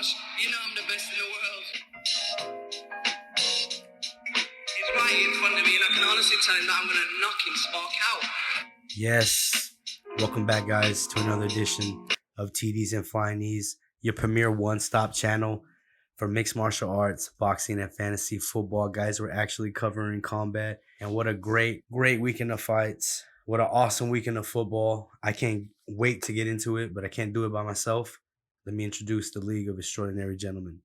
Marsh, you know I'm the best in the world. He's right in front of me, and I can honestly tell him that I'm going to knock him spark out. Yes. Welcome back, guys, to another edition of TDs and Flying Knees, your premier one-stop channel for mixed martial arts, boxing, and fantasy football. Guys, we're actually covering combat, and what a great weekend of fights. What an awesome weekend of football. I can't wait to get into it, but I can't do it by myself. Let me introduce the League of Extraordinary Gentlemen.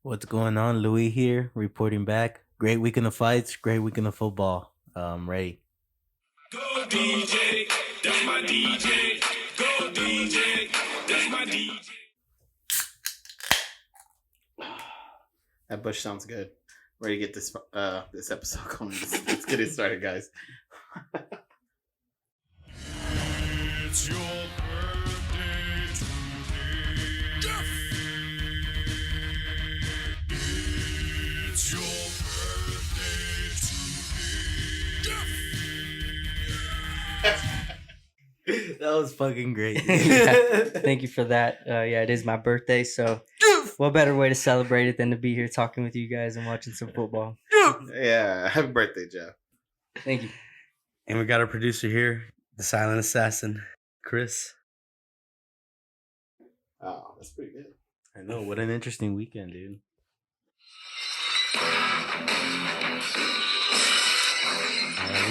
What's going on? Louis here, reporting back. Great weekend of fights, great weekend of football. Ready. Go DJ, that's my DJ. Go DJ, that's my DJ. That Bush sounds good. Ready to get this episode going. Let's get it started, guys. It's your birthday today. It's your birthday today. That was fucking great. Yeah, thank you for that. Yeah, it is my birthday, so what better way to celebrate it than to be here talking with you guys and watching some football. Yeah, happy birthday, Jeff. Thank you. And we got our producer here, the silent assassin, Chris. Oh, that's pretty good. I know, what an interesting weekend, dude. You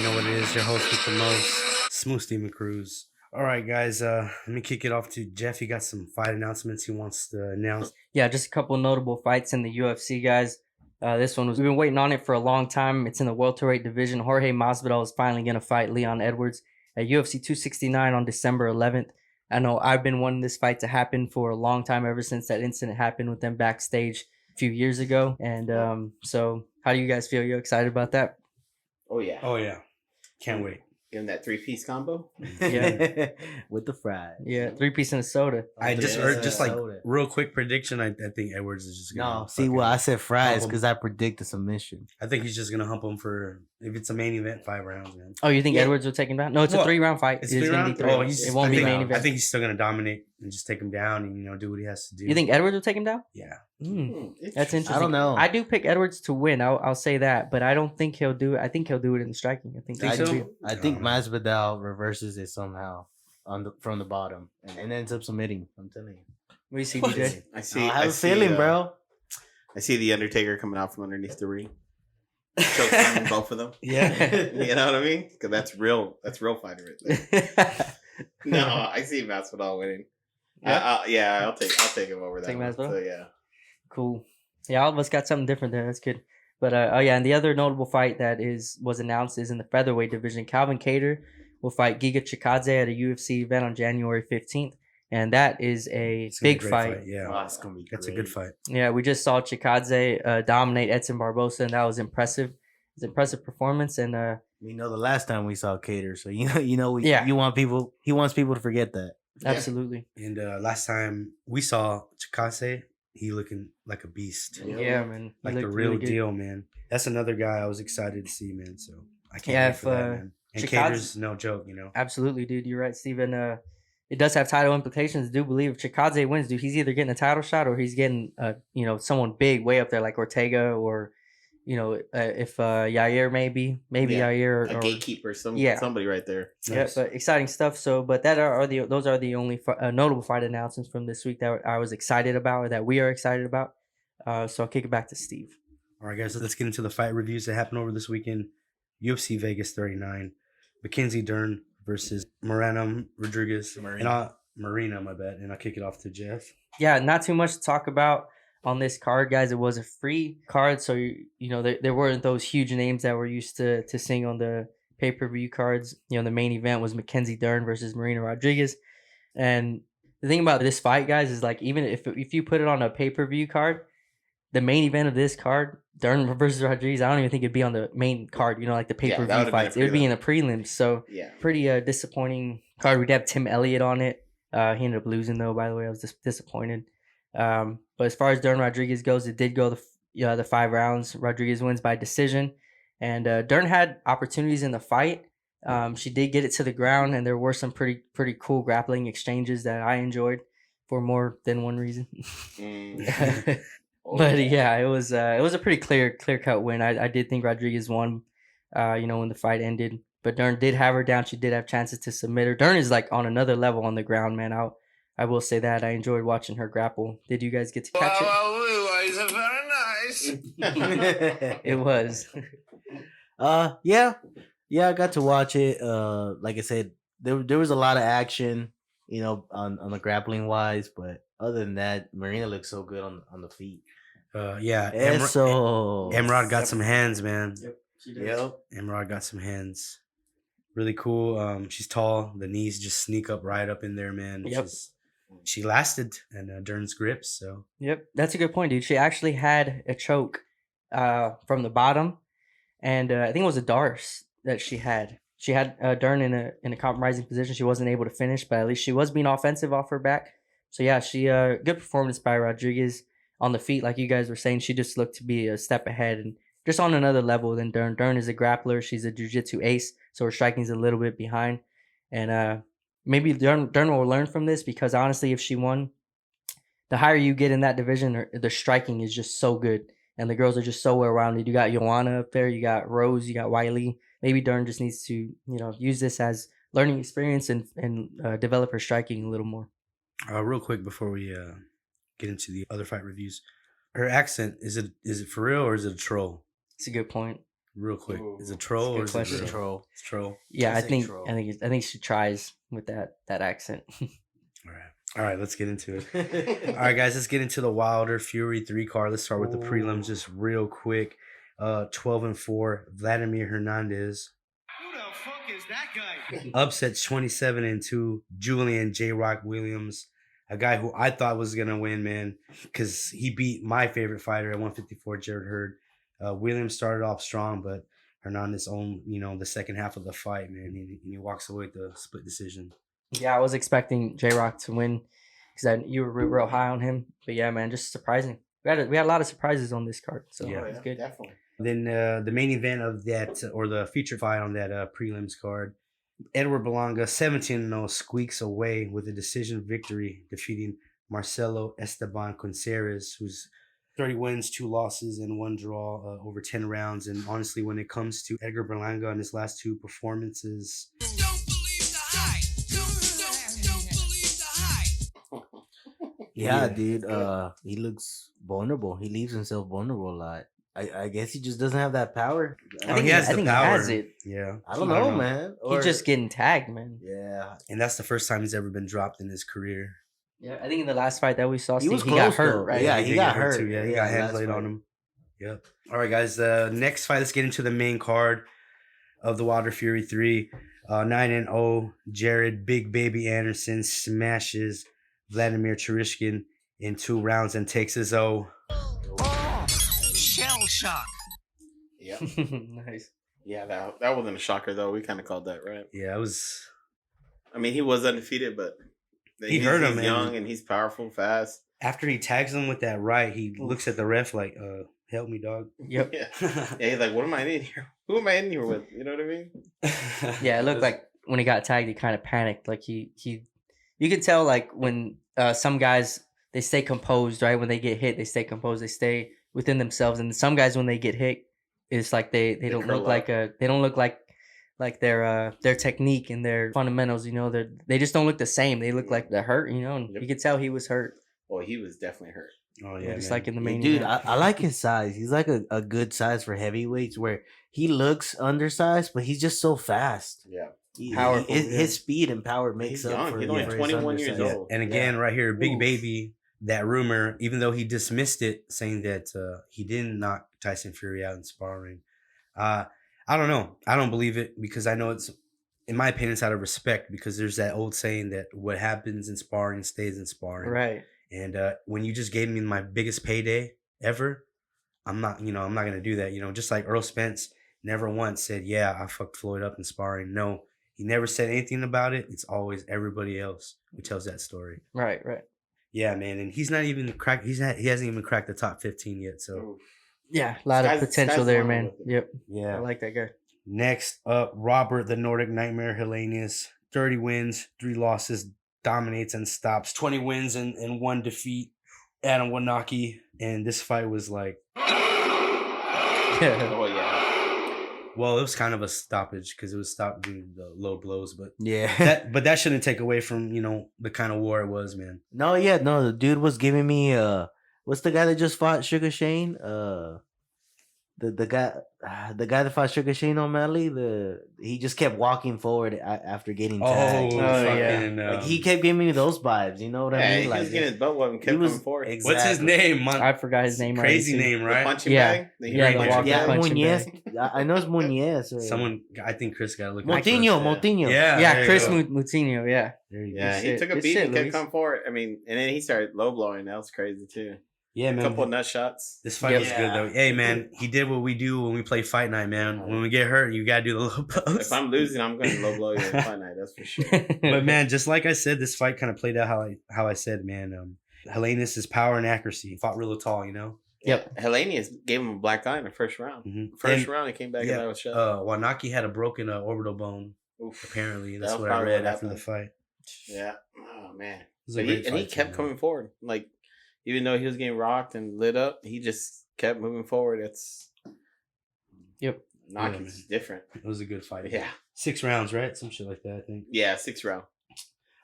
know what it is, your host with the most, Smooth Steven Cruz. All right, guys, let me kick it off to Jeff. He got some fight announcements he wants to announce. Yeah, just a couple notable fights in the UFC, guys. This one we've been waiting on it for a long time. It's in the welterweight division. Jorge Masvidal is finally going to fight Leon Edwards at UFC 269 on December 11th. I know I've been wanting this fight to happen for a long time, ever since that incident happened with them backstage a few years ago. And so how do you guys feel? You excited about that? Oh yeah. Oh, yeah. Can't wait. Give him that 3-piece combo. Yeah. With the fries. Yeah, 3-piece and a soda. I just Yeah, heard, just like soda. real quick prediction, I think Edwards is just going to No, see, well, I said fries because I predict a submission. I think he's just going to hump him for, if it's a main event, 5 rounds, man. Oh, you think Yeah. Edwards will take him down? No, it's Well, a 3-round fight. It's It's 3 gonna be rounds? three Oh, rounds. It won't be main event. I think he's still going to dominate and just take him down and, do what he has to do. You think Edwards will take him down? Yeah. That's interesting. I don't know. I do pick Edwards to win. I'll say that, but I don't think he'll do it. I think he'll do it in the striking. I think so? I think Masvidal reverses it somehow from the bottom and ends up submitting. I'm telling you. What do you see, DJ? I have a feeling, bro. I see the Undertaker coming out from underneath the ring. Choking both of them. Yeah. You know what I mean? Because that's real fighting right there. No, I see Masvidal winning. I'll take him over that. Take one. Masvidal? So yeah. Cool. Yeah, all of us got something different there. That's good. But and the other notable fight that was announced is in the featherweight division. Calvin Kattar will fight Giga Chikadze at a UFC event on January 15th. And that is a It's gonna be big a great fight. Yeah. Oh, it's gonna be That's a great. good fight. Yeah, we just saw Chikadze dominate Edson Barbosa, and that was impressive. It's an impressive performance, and We know the last time we saw Cater, so Yeah. he wants people to forget that. absolutely. And last time we saw Chikadze, he looking like a beast. Yeah, man. He Like the looked real really good. deal, man. That's another guy I was excited to see, man. So I can't Yeah, wait for that, man. And Chikadze- Cater's no joke, Absolutely, dude. You're right, Steven. It does have title implications. I do believe if Chikadze wins, dude, he's either getting a title shot or he's getting, someone big way up there like Ortega or, if Yair maybe Yeah, Yair A or gatekeeper, Yeah. somebody right there. yeah, Nice. but exciting stuff. So, but those are the only notable fight announcements from this week that I was excited about or that we are excited about. So I'll kick it back to Steve. All right, guys, let's get into the fight reviews that happened over this weekend. UFC Vegas 39, Mackenzie Dern versus Marina Rodriguez. Marina, my bad. And I'll kick it off to Jeff. Yeah, not too much to talk about on this card, guys. It was a free card, so there weren't those huge names that we're used to seeing on the pay-per-view cards. The main event was Mackenzie Dern versus Marina Rodriguez, and the thing about this fight, guys, is like even if you put it on a pay-per-view card, the main event of this card, Dern versus Rodriguez, I don't even think it'd be on the main card. Like the pay-per-view that would've been a fights, it would be prelim. in the prelims. So Yeah. pretty disappointing card. We'd have Tim Elliott on it. He ended up losing though. By the way, I was just disappointed. But as far as Dern Rodriguez goes, it did go the 5 rounds. Rodriguez wins by decision, and Dern had opportunities in the fight. She did get it to the ground, and there were some pretty cool grappling exchanges that I enjoyed for more than one reason. Mm. Oh, But yeah, it was a pretty clear cut win. I did think Rodriguez won, when the fight ended. But Dern did have her down. She did have chances to submit her. Dern is like on another level on the ground, man. I will say that I enjoyed watching her grapple. Did you guys get to catch it? Very nice. It was. Yeah, I got to watch it. Like I said, there was a lot of action, on the grappling wise, but other than that, Marina looks so good on the feet. Yeah, Eso. Emrod got some hands, man. Yep. Emrod got some hands. Really cool. She's tall. The knees just sneak up right up in there, man. Yep. She lasted and Dern's grips. So Yep, that's a good point, dude. She actually had a choke from the bottom, and I think it was a Darce that she had. She had Dern in a compromising position. She wasn't able to finish, but at least she was being offensive off her back. So yeah, she good performance by Rodriguez on the feet, like you guys were saying. She just looked to be a step ahead and just on another level than Dern. Dern is a grappler. She's a jiu-jitsu ace, so her striking's a little bit behind. And maybe Dern will learn from this, because honestly, if she won, the higher you get in that division, the striking is just so good. And the girls are just so well-rounded. You got Joanna up there. You got Rose. You got Wiley. Maybe Dern just needs to, use this as learning experience and develop her striking a little more. real quick before we get into the other fight reviews, her accent, is it for real or is it a troll? It's a good point. Real quick, Ooh, is it troll or that's is a it good question. troll? It's troll. Yeah, I I say think troll. I think she tries with that accent. All right, let's get into it. All right, guys, let's get into the Wilder Fury 3 card. Let's start with the prelims just real quick. 12-4, Vladimir Hernandez. Who the fuck is that guy? Upsets 27-2, Julian J. Rock Williams, a guy who I thought was gonna win, man, because he beat my favorite fighter at 154, Jared Hurd. Williams started off strong, but Hernandez owned, the second half of the fight, man. He walks away with the split decision. Yeah, I was expecting J Rock to win because you were real high on him. But yeah, man, just surprising. We had a lot of surprises on this card, so Yeah. it's good. Definitely. Then the main event of that, or the feature fight on that prelims card, Edward Belonga, 17-0, squeaks away with a decision victory, defeating Marcelo Esteban Conceres, who's 30 wins, 2 losses, and 1 draw over 10 rounds. And honestly, when it comes to Edgar Berlanga in his last 2 performances, Don't believe the hype. Don't believe the hype. Yeah, Yeah. dude. He looks vulnerable. He leaves himself vulnerable a lot. I guess he just doesn't have that power. I think he has I the think power. he has it. Yeah, I don't know, man. He's just getting tagged, man. yeah. and that's the first time he's ever been dropped in his career. Yeah, I think in the last fight that we saw, He Steve, was he close, got hurt, though. right? Yeah, did he get got hurt. too. Yeah, he Yeah, got hands last laid on fight. him. Yep. All right, guys. Next fight, let's get into the main card of the Wilder Fury 3. 9-0, Jared Big Baby Anderson smashes Vladimir Tereshkin in 2 rounds and takes his O. Oh, shell shock. Yeah. Nice. Yeah, that wasn't a shocker though. We kind of called that, right? Yeah, it was. I mean, he was undefeated, but He hurt him, He's man. young and he's powerful, fast. After he tags him with that right, he looks at the ref like, help me, dog. Yep. Yeah. Yeah, he's like, what am I in here? Who am I in here with? You know what I mean? Yeah, it looked like when he got tagged, he kind of panicked. Like you could tell like when some guys, they stay composed, right? When they get hit, they stay composed. They stay within themselves. And some guys, when they get hit, it's like they don't curl look like they don't look like their technique and their fundamentals. They just don't look the same. They look like they're hurt. And Yep. you could tell he was hurt. Well, he was definitely hurt. Oh, yeah, just man. like in the main Dude, event. I like his size. He's like a good size for heavyweights, where he looks undersized, but he's just so fast. Yeah. Powerful, His, yeah. his speed and power makes He's up young. for He's only for his 21 years undersize. old. And again, right here, Big Oof. Baby, that rumor, even though he dismissed it, saying that he didn't knock Tyson Fury out in sparring. I don't know. I don't believe it, because I know it's, in my opinion, it's out of respect, because there's that old saying that what happens in sparring stays in sparring. Right. And when you just gave me my biggest payday ever, I'm not going to do that. Just like Earl Spence never once said, yeah, I fucked Floyd up in sparring. No, he never said anything about it. It's always everybody else who tells that story. Right. Yeah, man. And he's not even cracked. He hasn't even cracked the top 15 yet. So Yeah, a lot of Sky's potential the there, limit man. with it. Yep. I yeah. like that guy. Next up, Robert the Nordic Nightmare Hellenius, 30 wins, 3 losses, dominates and stops, 20 wins and 1 defeat. Adam Wanaki, and this fight was like, Oh yeah. well, it was kind of a stoppage because it was stopped due to the low blows, but Yeah. that shouldn't take away from the kind of war it was, man. No, the dude was giving me what's the guy that just fought Sugar Shane? The guy that fought Sugar Shane O'Malley, he just kept walking forward after getting tagged. fucking, Like he kept giving me those vibes, you know what I Yeah, mean? he Like was getting his butt whooped and kept coming forward. What's his name? I forgot his name. Crazy already, too. name, The right? punching Yeah. bag? The Yeah, the punching walking bag? punching Muñez. I know it's Muñez. Or... Someone, I think Chris got to look. Moutinho. Yeah, Yeah, there you Chris go. Moutinho. Yeah. There you go. Yeah, he Shit. took a Good beat shit, and kept Luis. coming forward. I mean, and then he started low blowing. That was crazy too. Yeah, A man. couple of nut shots. This fight was good though. Hey, man, he did what we do when we play Fight Night, man. When we get hurt, you gotta do the low blows. If I'm losing, I'm going to low blow you in fight night. That's for sure. But man, just like I said, this fight kind of played out how I said, man. Hellenius is power and accuracy. Fought real tall, Yep. Hellenius gave him a black eye in the first round. Mhm. First And- round, he came back and I was shut. Wanaki had a broken orbital bone. Oof. Apparently, That that's was what I probably read what after the happened. fight. Yeah. Oh man. It was a But great he fight, kept too, coming man. forward. Like even though he was getting rocked and lit up, he just kept moving forward. It's Yep. Naki's man. different. It was a good fight. Yeah. 6 rounds, right? Some shit like that, I think. Yeah, 6th round.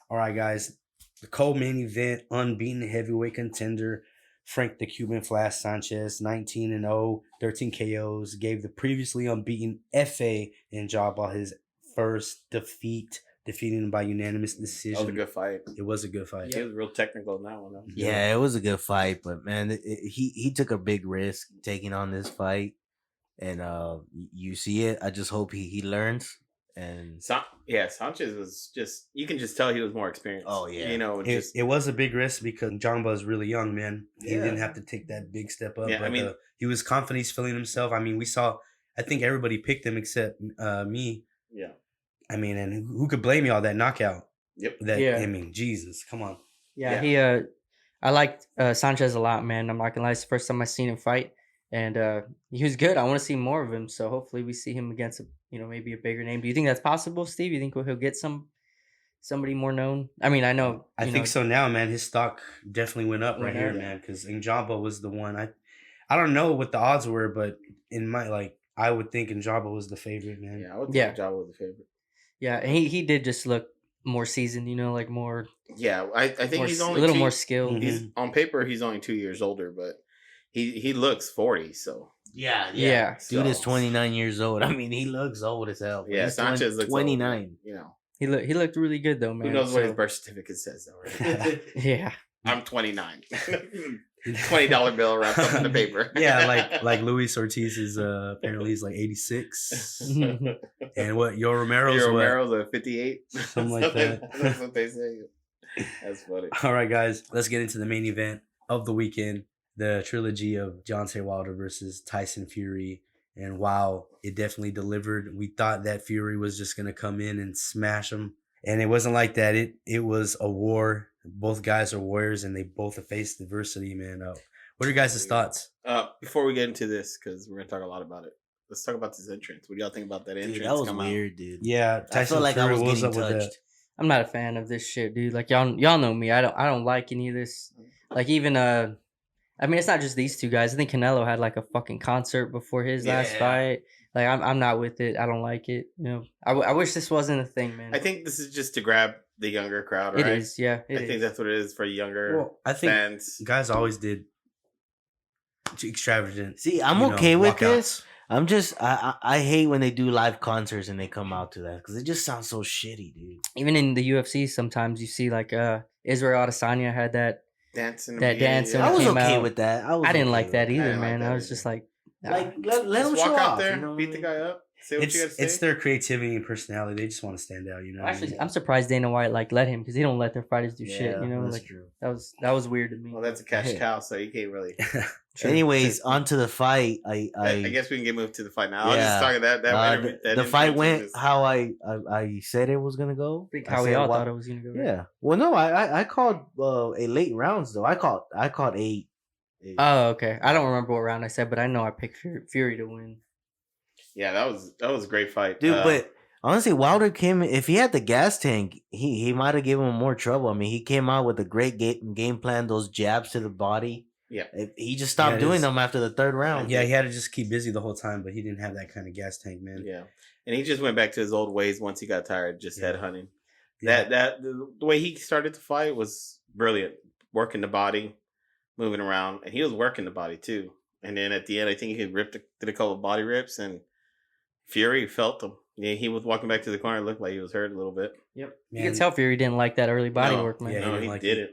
All right, guys. The co-main event, unbeaten heavyweight contender Frank the Cuban Flash Sanchez, 19-0, 13 KOs, gave the previously unbeaten FA Njaba his first defeat, defeating him by unanimous That was a decision. good fight. It was a good fight. He was real technical in that one though. Yeah, it was a good fight, but man, he took a big risk taking on this fight, and you see it. I just hope he learns. And Sanchez was just you can just tell he was more experienced. Oh, yeah. It was a big risk because Njamba is really young, man. He Yeah. didn't have to take that big step up. Yeah, but, I mean- he was confident. He's feeling himself. I mean, I think everybody picked him except me. yeah. I mean, and who could blame me all that knockout? Yep. Yeah. I mean, Jesus, come on. Yeah, he I liked Sanchez a lot, man. I'm not gonna lie, it's the first time I seen him fight, and he was good. I want to see more of him, so hopefully we see him against maybe a bigger name. Do you think that's possible, Steve? You think he'll get somebody more known? I mean, I know. I think so now, man. His stock definitely went up right Went here, up. man. Because Njamba was the one. I don't know what the odds were, but in my I would think Njamba was the favorite, man. Yeah, I would think Yeah. Java was the favorite. Yeah, and he did just look more seasoned, like more, Yeah, I think more he's a only little two- more skilled. He's on paper he's only 2 years older, but he looks 40. So Yeah. dude is So, 29 years old. I mean, he looks old as hell. but Yeah, he's Sanchez looks 29. Old, He looked really good though, man. who knows what his so- birth certificate says though? Right? Yeah. I'm 29. $20 bill wrapped up in the paper. Yeah, like Luis Ortiz is apparently he's like 86, and what Yo Romero's Your what? Romero's a 58. Something like that. That's what they say. That's funny. All right, guys, let's get into the main event of the weekend, the trilogy of Deontay Wilder versus Tyson Fury. And wow, it definitely delivered. We thought that Fury was just gonna come in and smash him, and it wasn't like that. It was a war. Both guys are warriors, and they both have faced adversity, man. What are your guys' thoughts? Before we get into this, because we're gonna talk a lot about it, let's talk about this entrance. What do y'all think about that entrance? Dude, that was come out? weird, dude. Yeah, I Tyson felt like I Fury, was what getting up with that? touched. I'm not a fan of this shit, dude. Like y'all know me. I don't like any of this. Like even I mean, it's not just these two guys. I think Canelo had like a fucking concert before his last Yeah. fight. Like I'm not with it. I don't like it. I wish this wasn't a thing, man. I think this is just to grab the younger crowd, right? it is. Yeah, I think that's what it is for younger Well, I think fans. guys always did extravagant. See, I'm okay with this. I'm just I hate when they do live concerts and they come out to that because it just sounds so shitty, dude. even in the UFC, sometimes you see like Israel Adesanya had that. Dance in the That beginning, dance yeah. when I it was came okay out. with that. I didn't like that I either, didn't like man. that I was either. just like, nah. Like let Just them walk show out off, there, you know? beat the guy up, say what you got to say. It's their creativity and personality. They just want to stand out, you know. what I Actually, mean? I'm surprised Dana White like let him because he don't let their fighters do shit. that's Like true. that was weird to me. Well, that's a cash Hey. cow, so you can't really. Anyways, on to the fight. I I guess we can get moved to the fight now. I was just Yeah. talking that. the fight went how I said it was gonna go. I think I how we said all wa- thought it was gonna go. right? Yeah. Well, no, I called a late rounds though. I called eight. Oh, okay. I don't remember what round I said, but I know I picked Fury to win. Yeah, that was a great fight, dude. But honestly, Wilder came. If he had the gas tank, he might have given him more trouble. I mean, he came out with a great game plan. Those jabs to the body. Yeah, he just stopped doing them after the third round. Yeah, he had to just keep busy the whole time, but he didn't have that kind of gas tank, man. Yeah, and he just went back to his old ways once he got tired, just headhunting. Yeah. The way he started to fight was brilliant, working the body, moving around, and he was working the body too. And then at the end, I think he did a couple of body rips, and Fury felt them. Yeah, he was walking back to the corner. It looked like he was hurt a little bit. Yep, you can tell Fury didn't like that early body work, man. Yeah, No, he like didn't.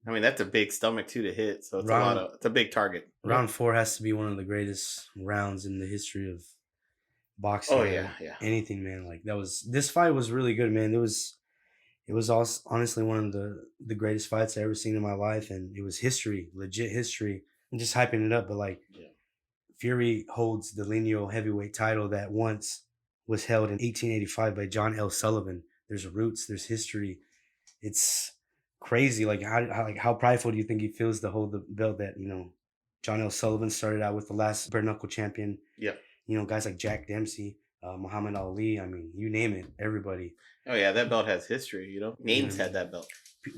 I mean, that's a big stomach too to hit, so it's a big target. Round 4 has to be one of the greatest rounds in the history of boxing. Oh yeah. Anything, man. Like this fight was really good, man. It was also honestly one of the greatest fights I've ever seen in my life, and it was history, legit history. I'm just hyping it up, but Fury holds the lineal heavyweight title that once was held in 1885 by John L. Sullivan. There's roots, there's history. It's crazy. Like how prideful do you think he feels to hold the belt that, John L. Sullivan started out with, the last bare knuckle champion. Yeah. Guys like Jack Dempsey, Muhammad Ali. I mean, you name it, everybody. Oh yeah, that belt has history. Names had that belt.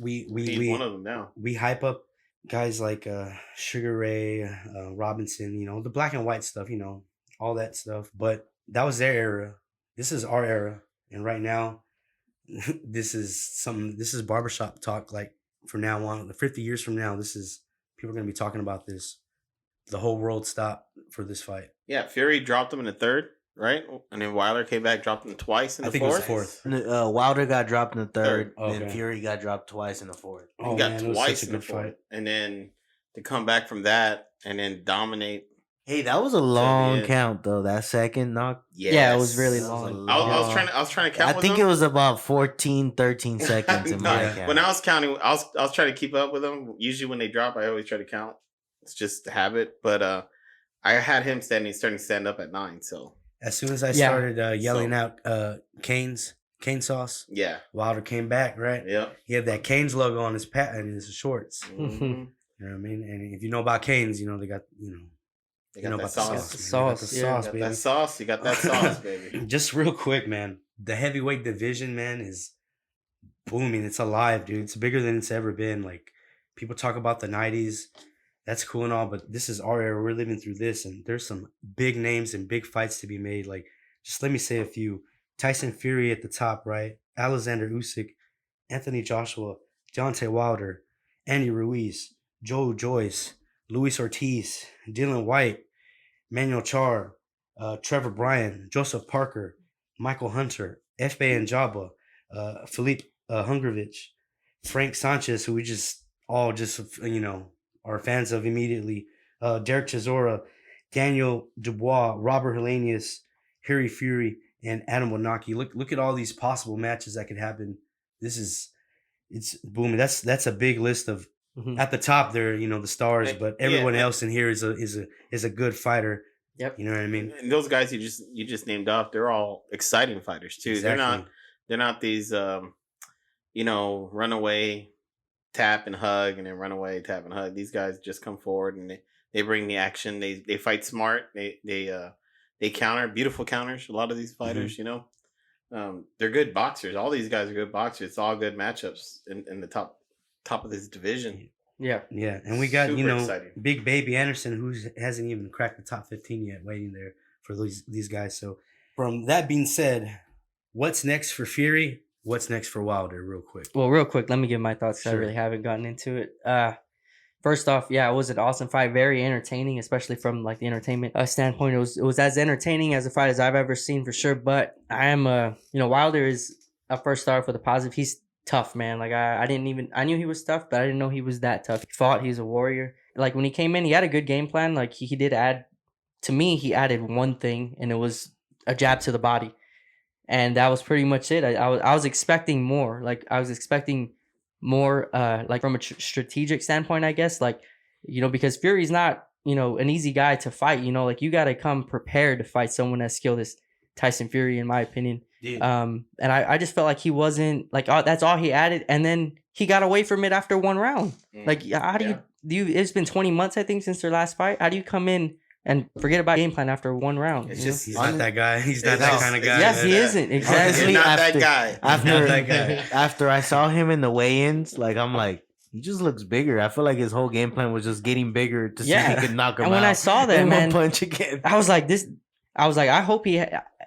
We one of them now. We hype up guys like Sugar Ray Robinson. The black and white stuff. All that stuff. But that was their era. This is our era, and right now, this is barbershop talk. Like from now on, 50 years from now, people are gonna be talking about this. The whole world stopped for this fight. Yeah, Fury dropped him in the third, right? And then Wilder came back, dropped him twice in the fourth. I think it was fourth. Wilder got dropped in the third, Okay. and Fury got dropped twice in the fourth. He got twice in the fourth. And then to come back from that and then dominate. Hey, that was a long count though. That second knock. Yes. Yeah, it was really long. I was trying to count. I think it was about 14, 13 seconds in my count. When I was counting, I was trying to keep up with them. Usually when they drop, I always try to count. It's just a habit. But I had him starting to stand up at 9. So as soon as I started yelling out cane sauce, Wilder came back, right? Yeah, he had that Cane's logo on his his shorts. Mm-hmm. You know what I mean? And if you know about Cane's, they got They got that sauce. Baby. That sauce. You got that sauce, baby. Just real quick, man. The heavyweight division, man, is booming. It's alive, dude. It's bigger than it's ever been. Like, people talk about the 90s. That's cool and all, but this is our era. We're living through this, and there's some big names and big fights to be made. Like, just let me say a few. Tyson Fury at the top, right? Alexander Usyk, Anthony Joshua, Deontay Wilder, Andy Ruiz, Joe Joyce, Luis Ortiz, Dylan White, Manuel Char, Trevor Bryan, Joseph Parker, Michael Hunter, F.B. Njaba, Philippe Hungrovich, Frank Sanchez, who we just all are fans of immediately, Derek Chisora, Daniel Dubois, Robert Helenius, Harry Fury, and Adam Wanaki. Look at all these possible matches that could happen. It's booming. That's a big list of. Mm-hmm. At the top, they're the stars, but everyone else in here is a good fighter. Yep, you know what I mean. And those guys you just named off, they're all exciting fighters too. Exactly. They're not these runaway tap and hug and then run away tap and hug. These guys just come forward and they bring the action. They fight smart. They counter, beautiful counters. A lot of these fighters, they're good boxers. All these guys are good boxers. It's all good matchups in the top of this division. Yeah, and we got exciting. Big Baby Anderson, who hasn't even cracked the top 15 yet, waiting there for these guys. So, from that being said, what's next for Fury? What's next for Wilder? Real quick. Well, real quick, let me give my thoughts. Sure. I really haven't gotten into it. First off, it was an awesome fight, very entertaining, especially from like the entertainment standpoint. It was as entertaining as a fight as I've ever seen for sure. But I am Wilder is a first start for the positive. He's tough, man. Like I knew he was tough, but I didn't know he was that tough. He fought. He's a warrior. Like when he came in, he had a good game plan. Like he did add, to me, he added one thing, and it was a jab to the body, and that was pretty much it. I was expecting more. Like I was expecting more. Like from a strategic standpoint, I guess. Like because Fury's not an easy guy to fight. Like you got to come prepared to fight someone as skilled as Tyson Fury, in my opinion. Dude. And I just felt like he wasn't like that's all he added, and then he got away from it after one round. Like how do you it's been 20 months I think since their last fight. How do you come in and forget about game plan after one round. It's you know? just He's not that guy. He's not It's that just- kind of it's guy. Yeah, just he that. isn't. He's Exactly. not after- that guy. After that guy. after I saw him in the weigh-ins, like I'm like, he just looks bigger. I feel like his whole game plan was just getting bigger to see if Yeah. he could knock him And when out. I saw that, in one man, punch again. I was like, I hope he.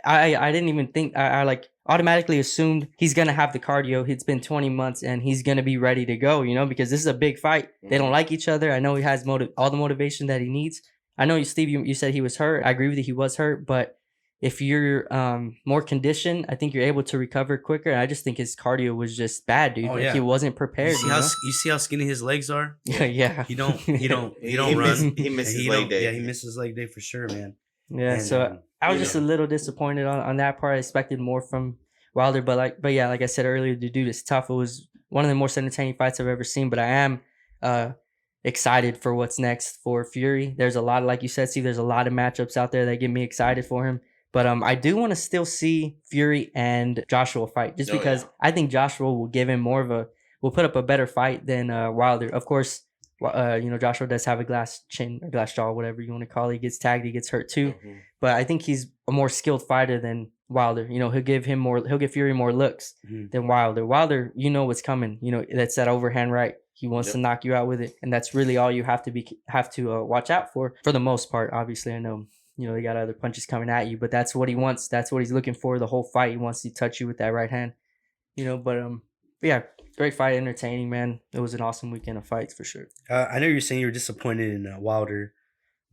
I didn't even think. I like automatically assumed he's gonna have the cardio. It's been 20 months and he's gonna be ready to go. You know, because this is a big fight. They don't like each other. I know he has all the motivation that he needs. I know you, Steve. You said he was hurt. I agree with you. He was hurt, but if you're more conditioned, I think you're able to recover quicker. And I just think his cardio was just bad, dude. Oh, Like yeah. he wasn't prepared. You see how skinny his legs are? Yeah. He don't He run. He And misses he leg don't- day. Yeah, he misses leg day for sure, man. Yeah. And, So I was you just know. a little disappointed on that part. I expected more from Wilder, but yeah, like I said earlier, the dude is tough. It was one of the most entertaining fights I've ever seen. But I am excited for what's next for Fury. There's a lot, like you said, Steve. There's a lot of matchups out there that get me excited for him. But I do want to still see Fury and Joshua fight, just Oh, because yeah. I think Joshua will give him will put up a better fight than Wilder. Of course, Joshua does have a glass chin or glass jaw, whatever you want to call it. He gets tagged, he gets hurt too. Mhm. But I think he's a more skilled fighter than Wilder. He'll give Fury more looks Mhm. than Wilder. Wilder, what's coming. That's that overhand right. He wants to knock you out with it, and that's really all you have to watch out for the most part. Obviously, I know they got other punches coming at you, but that's what he wants. That's what he's looking for the whole fight. He wants to touch you with that right hand. But yeah, great fight, entertaining, man. It was an awesome weekend of fights for sure. I know you're saying you were disappointed in Wilder,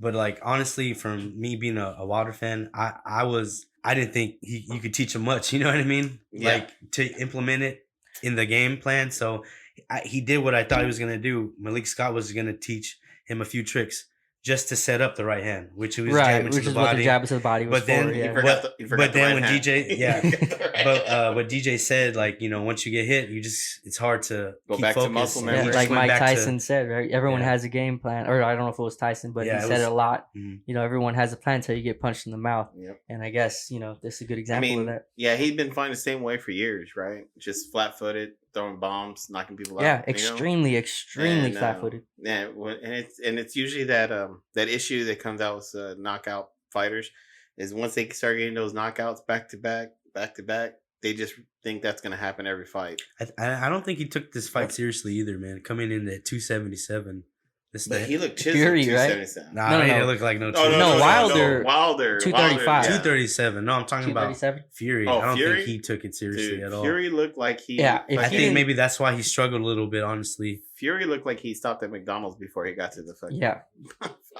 but like honestly, from me being a Wilder fan, I didn't think you could teach him much. You know what I mean? Yeah. Like to implement it in the game plan. So he did what I thought he was gonna do. Malik Scott was gonna teach him a few tricks just to set up the right hand, which was jabbing to which the is what body. the jab to the body was But then for. you Yeah. forgot but the then right when hand. DJ, yeah, but what DJ said, like once you get hit, it's hard to Go keep back to focused. muscle And memory. Yeah, he just like went Mike back to- Tyson said, right? Everyone Yeah. has a game plan, or I don't know if it was Tyson, but Yeah, he it said was- it a lot. Mhm. Everyone has a plan until you get punched in the mouth, Yep. and I guess this is a good I example of mean, that. yeah, he'd been fighting the same way for years, right? Just flat-footed, throwing bombs, knocking people Yeah, out. extremely And, flat-footed. Yeah, and it's usually that issue that comes out with knockout fighters is once they start getting those knockouts back to back, they just think that's gonna happen every fight. I don't think he took this fight seriously either, man. Coming in at 277. But he looked chiseled. Fury, right? 277. Nah, No, he no. didn't look like no. No, Wilder, Wilder, 235. yeah. 237. No, I'm talking about 237. Fury. Oh, I don't Fury? think he took it seriously Dude, at all. Fury looked like he. Yeah, if I he think didn't- maybe that's why he struggled a little bit, honestly. Fury looked like he stopped at McDonald's before he got to the fucking. Yeah,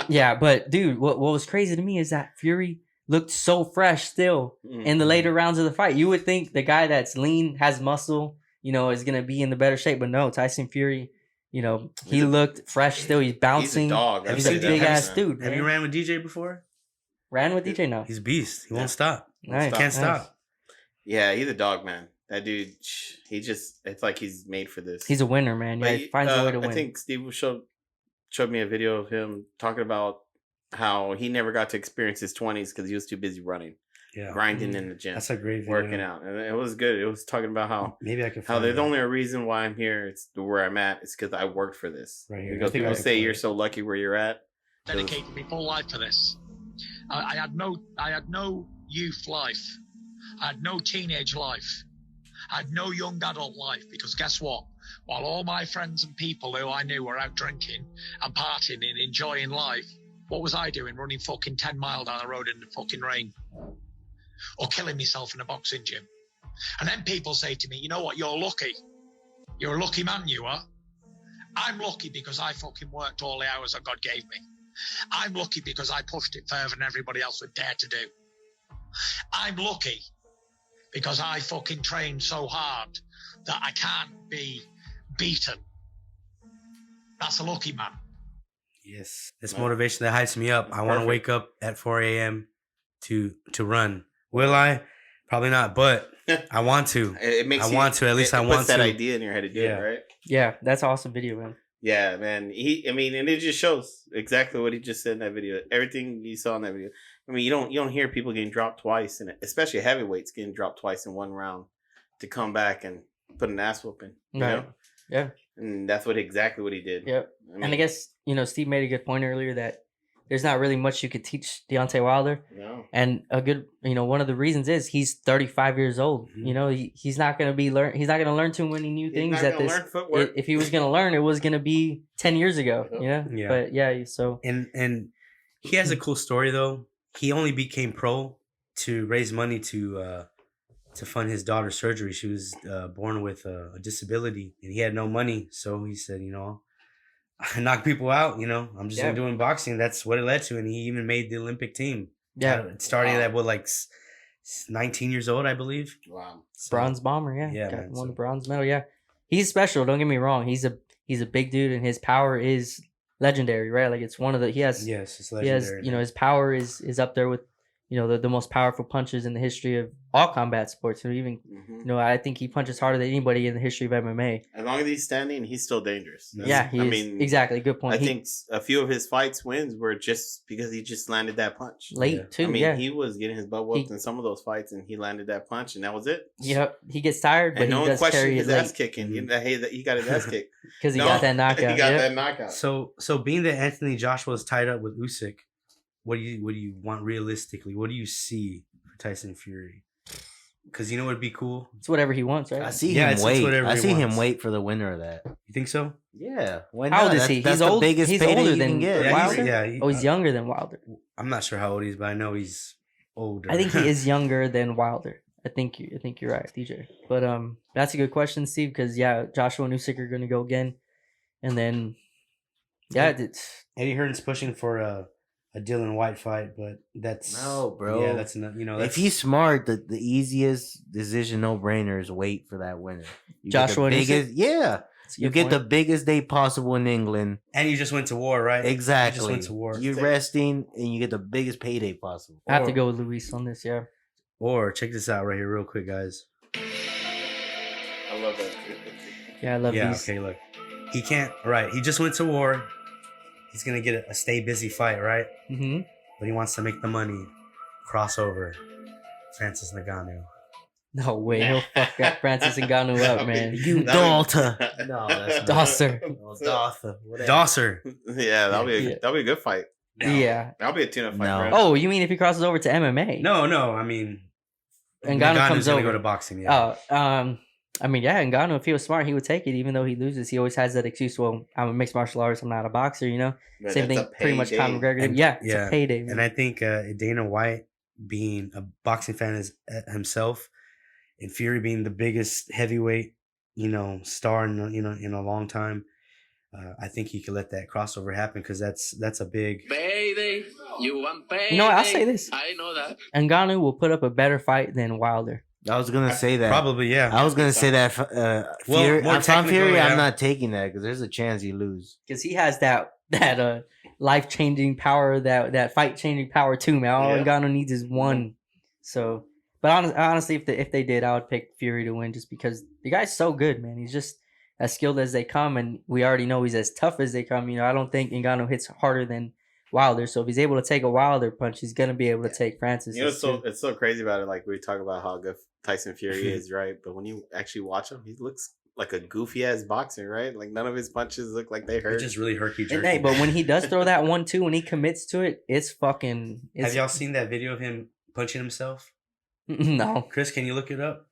yeah, but dude, what was crazy to me is that Fury looked so fresh still in the later rounds of the fight. You would think the guy that's lean, has muscle, is gonna be in the better shape, but no, Tyson Fury. He looked fresh still. He's bouncing. He's a dog. Have He's you a seen that? big ass man. dude. Have man. you ran with DJ before? Ran with DJ? No. He's a beast. He Yeah. won't stop. Nice. Can't Nice. stop. Yeah, he's a dog, man. That dude, it's like he's made for this. He's a winner, man. Yeah, But, he finds a way to win. I think Steve showed me a video of him talking about how he never got to experience his 20s because he was too busy running, Yeah. grinding in the gym, That's a great video. working out, and it was good. It was talking about how Maybe I can how find there's that. only a reason why I'm here. It's where I'm at. It's because I worked for this. Right here. I Because think I people can say find you're it. so lucky where you're at. Dedicated my full life to this. I had no youth life. I had no teenage life. I had no young adult life because guess what? While all my friends and people who I knew were out drinking and partying and enjoying life, what was I doing? Running fucking 10 miles down the road in the fucking rain. Or killing myself in a boxing gym. And then people say to me, you know what, you're lucky. You're a lucky man, you are. I'm lucky because I fucking worked all the hours that God gave me. I'm lucky because I pushed it further than everybody else would dare to do. I'm lucky because I fucking trained so hard that I can't be beaten. That's a lucky man. Yes. This motivation that hypes me up. I want to Perfect. wake up at 4 a.m. to run. Will I? Probably not, but I want to. It makes I you- want to. At least I it want puts that to. idea in your head to do Yeah. it, right? Yeah, that's an awesome video, man. Yeah, man. And it just shows exactly what he just said in that video. Everything you saw in that video. I mean, you don't hear people getting dropped twice, and especially heavyweights getting dropped twice in one round to come back and put an ass whooping. You Right. know? Yeah. And that's exactly what he did. Yep. I mean, And I guess, Steve made a good point earlier that there's not really much you could teach Deontay Wilder. No. And a good, one of the reasons is he's 35 years old. Mhm. He's not going to be he's not going to learn too many new things at this. Learn footwork. If he was going to learn, it was going to be 10 years ago, Yeah. But yeah, so And he has a cool story though. He only became pro to raise money to fund his daughter's surgery. She was born with a disability, and he had no money. So he said, I knock people out. I'm just doing boxing. That's what it led to, and he even made the Olympic team. Starting at 19 years old, I believe. Wow. So, bronze bomber, won the bronze medal. Yeah, he's special. Don't get me wrong. He's a big dude, and his power is legendary, right? Like it's one of the it's legendary. His power is up there with the most powerful punches in the history of all combat sports. And even I think he punches harder than anybody in the history of MMA. As long as he's standing, he's still dangerous. Exactly. Good point. I think a few of his wins were just because he just landed that punch late too. He was getting his butt whooped in some of those fights, and he landed that punch, and that was it. Yep, he gets tired, but and no he one does questioned carry his it ass kicking. He got his ass kicked because he got that knockout. He got that knockout. So being that Anthony Joshua is tied up with Usyk, what do you want realistically? What do you see for Tyson Fury? Because it would be cool. It's whatever he wants, right? I see him wait for the winner of that. You think so? Yeah. Why How not? old is he? That's He's old. The biggest he's payday older you than can get. Wilder. He's He's younger than Wilder. I'm not sure how old he is, but I know he's older. I think he is younger than Wilder. I think you're right, DJ. But that's a good question, Steve. Because Joshua and Usyk are going to go again, and then Eddie Hearn's pushing for a Dylan White fight, but that's no, bro. Yeah, that's not. If he's smart, the easiest decision, no brainer, is wait for that winner. Joshua, you get the biggest day possible in England, and you just went to war, right? Exactly. You just went to war. You're resting, and you get the biggest payday possible. I have to go with Luis on this, yeah. Or check this out right here, real quick, guys. I love that. Yeah, I love these. Okay, look, he can't. Right, he just went to war. He's gonna get a stay busy fight, right? Mm-hmm. But he wants to make the money. Crossover, Francis Ngannou. No way, he'll fuck that Francis Ngannou up, man. You daughter. No, that's Dosser. Dosser. Yeah, that'll be a good fight. No. Yeah, that'll be a tune-up fight. No. Oh, you mean if he crosses over to MMA? No. I mean, Ngannou comes over. Go to boxing. Yeah. Ngannou, if he was smart, he would take it. Even though he loses, he always has that excuse. Well, I'm a mixed martial artist. I'm not a boxer. But same thing. Pretty much, Conor McGregor. It's a payday. Man. And I think Dana White, being a boxing fan himself, and Fury being the biggest heavyweight, star in a long time, I think he could let that crossover happen because that's a big Payday. You want payday? I'll say this. I know that. Ngannou will put up a better fight than Wilder. I was gonna say that. Probably, yeah. I was gonna say that. Fury, more if I'm Fury, yeah. I'm not taking that because there's a chance you lose. Because he has that life changing power, that fight changing power too, man. All Ngannou needs is one. So, but honestly, if they did, I would pick Fury to win just because the guy's so good, man. He's just as skilled as they come, and we already know he's as tough as they come. I don't think Ngannou hits harder than Wilder. So if he's able to take a Wilder punch, he's gonna be able to take Francis. It's so crazy about it. Like we talk about how good Tyson Fury is, right? But when you actually watch him, he looks like a goofy ass boxer, right? Like none of his punches look like they hurt. It's just really herky-jerky. But when he does throw that 1-2, when he commits to it, it's fucking. Have y'all seen that video of him punching himself? No. Chris, can you look it up?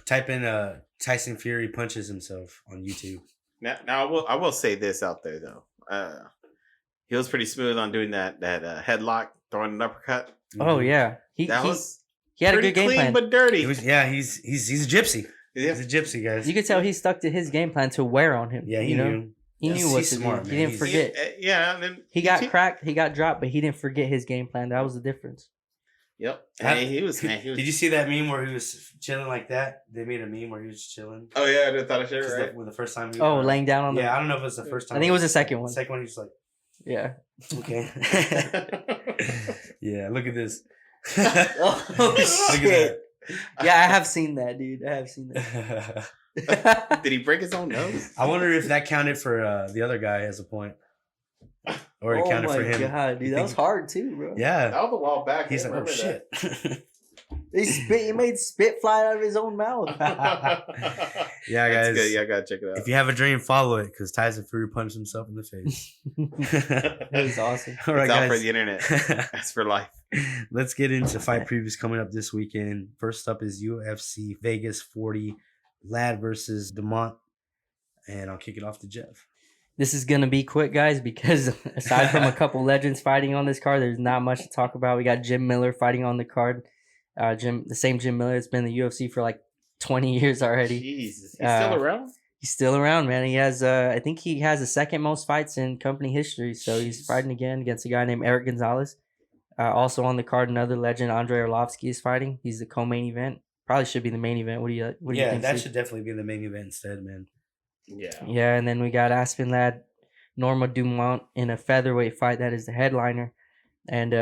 Type in Tyson Fury punches himself on YouTube. Now I will say this out there though. He was pretty smooth on doing that headlock, throwing an uppercut. Oh yeah, he had a good game plan, but dirty. He's a gypsy. Yeah. He's a gypsy, guys. You could tell he stuck to his game plan to wear on him. Yeah, he knew. He knew what to do. He didn't forget. And then he got cracked. He got dropped, but he didn't forget his game plan. That was the difference. Yep. He was. Did you see that meme where he was chilling like that? They made a meme where he was chilling. Oh yeah, I thought I shared it. Right. When the first time. Laying down on. Yeah, I don't know if it was the first time. I think it was the second one. The second one, he was like. Yeah. Okay. Yeah. Look at this. Oh shit. Yeah, I have seen that, dude. I have seen that. Did he break his own nose? I wonder if that counted for the other guy as a point. Or it counted for him. Oh my god, dude. That was hard too, bro. Yeah. That was a while back. He's like, oh shit. He made spit fly out of his own mouth. Yeah, That's guys. good. Yeah, I gotta check it out. If you have a dream, follow it because Tyson Fury punched himself in the face. That was awesome. All right, it's out for guys. the internet. That's for life. Let's get into fight previews coming up this weekend. First up is UFC Vegas 40, Lad versus Dumont. And I'll kick it off to Jeff. This is going to be quick, guys, because aside from a couple legends fighting on this card, there's not much to talk about. We got Jim Miller fighting on the card. The same Jim Miller that's been in the UFC for like 20 years already. Jesus, he's still around. He's still around, man. He has, I think he has the second most fights in company history. So he's fighting again against a guy named Eric Gonzalez. Also on the card, another legend, Andrei Arlovsky, is fighting. He's the co-main event. Probably should be the main event. What do you think? Yeah, that Steve? should definitely be the main event instead, man. Yeah. Yeah, and then we got Aspen Lad, Norma Dumont in a featherweight fight that is the headliner, and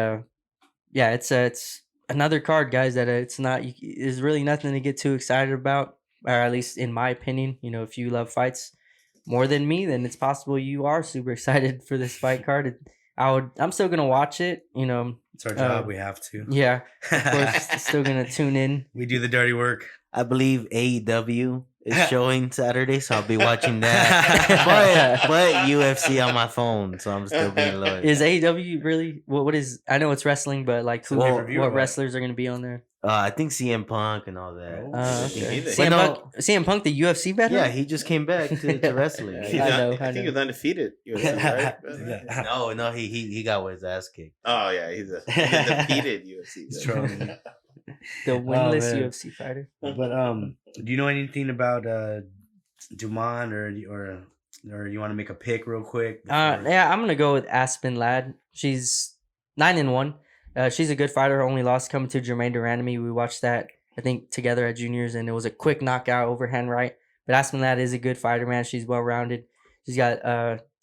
yeah, it's another card, guys. That it's not. There's really nothing to get too excited about, or at least in my opinion. You know, if you love fights more than me, then it's possible you are super excited for this fight card. I'm still gonna watch it. You know, It's our job. We have to. yeah, of course, still gonna tune in. We do the dirty work. I believe AEW is showing Saturday, so I'll be watching that. but UFC on my phone, so I'm still being loyal. Is AEW really? What is? I know it's wrestling, but like who? Well, What wrestlers are gonna be on there? I think CM Punk and all that. Okay. But CM Punk, the UFC veteran. Yeah, he just came back to wrestling. He's I I think he was undefeated. UFC, right? No, he got his ass kicked. Oh yeah, he's a defeated UFC. He's veteran. trolling. The winless man. UFC fighter. But do you know anything about Dumont or you want to make a pick real quick? Yeah, I'm gonna go with Aspen Ladd. She's 9-1. She's a good fighter. Her only loss coming to Jermaine Durandamy. We watched that, I think, together at juniors, and it was a quick knockout overhand right. But Aspen Ladd is a good fighter, man. She's well rounded. She's got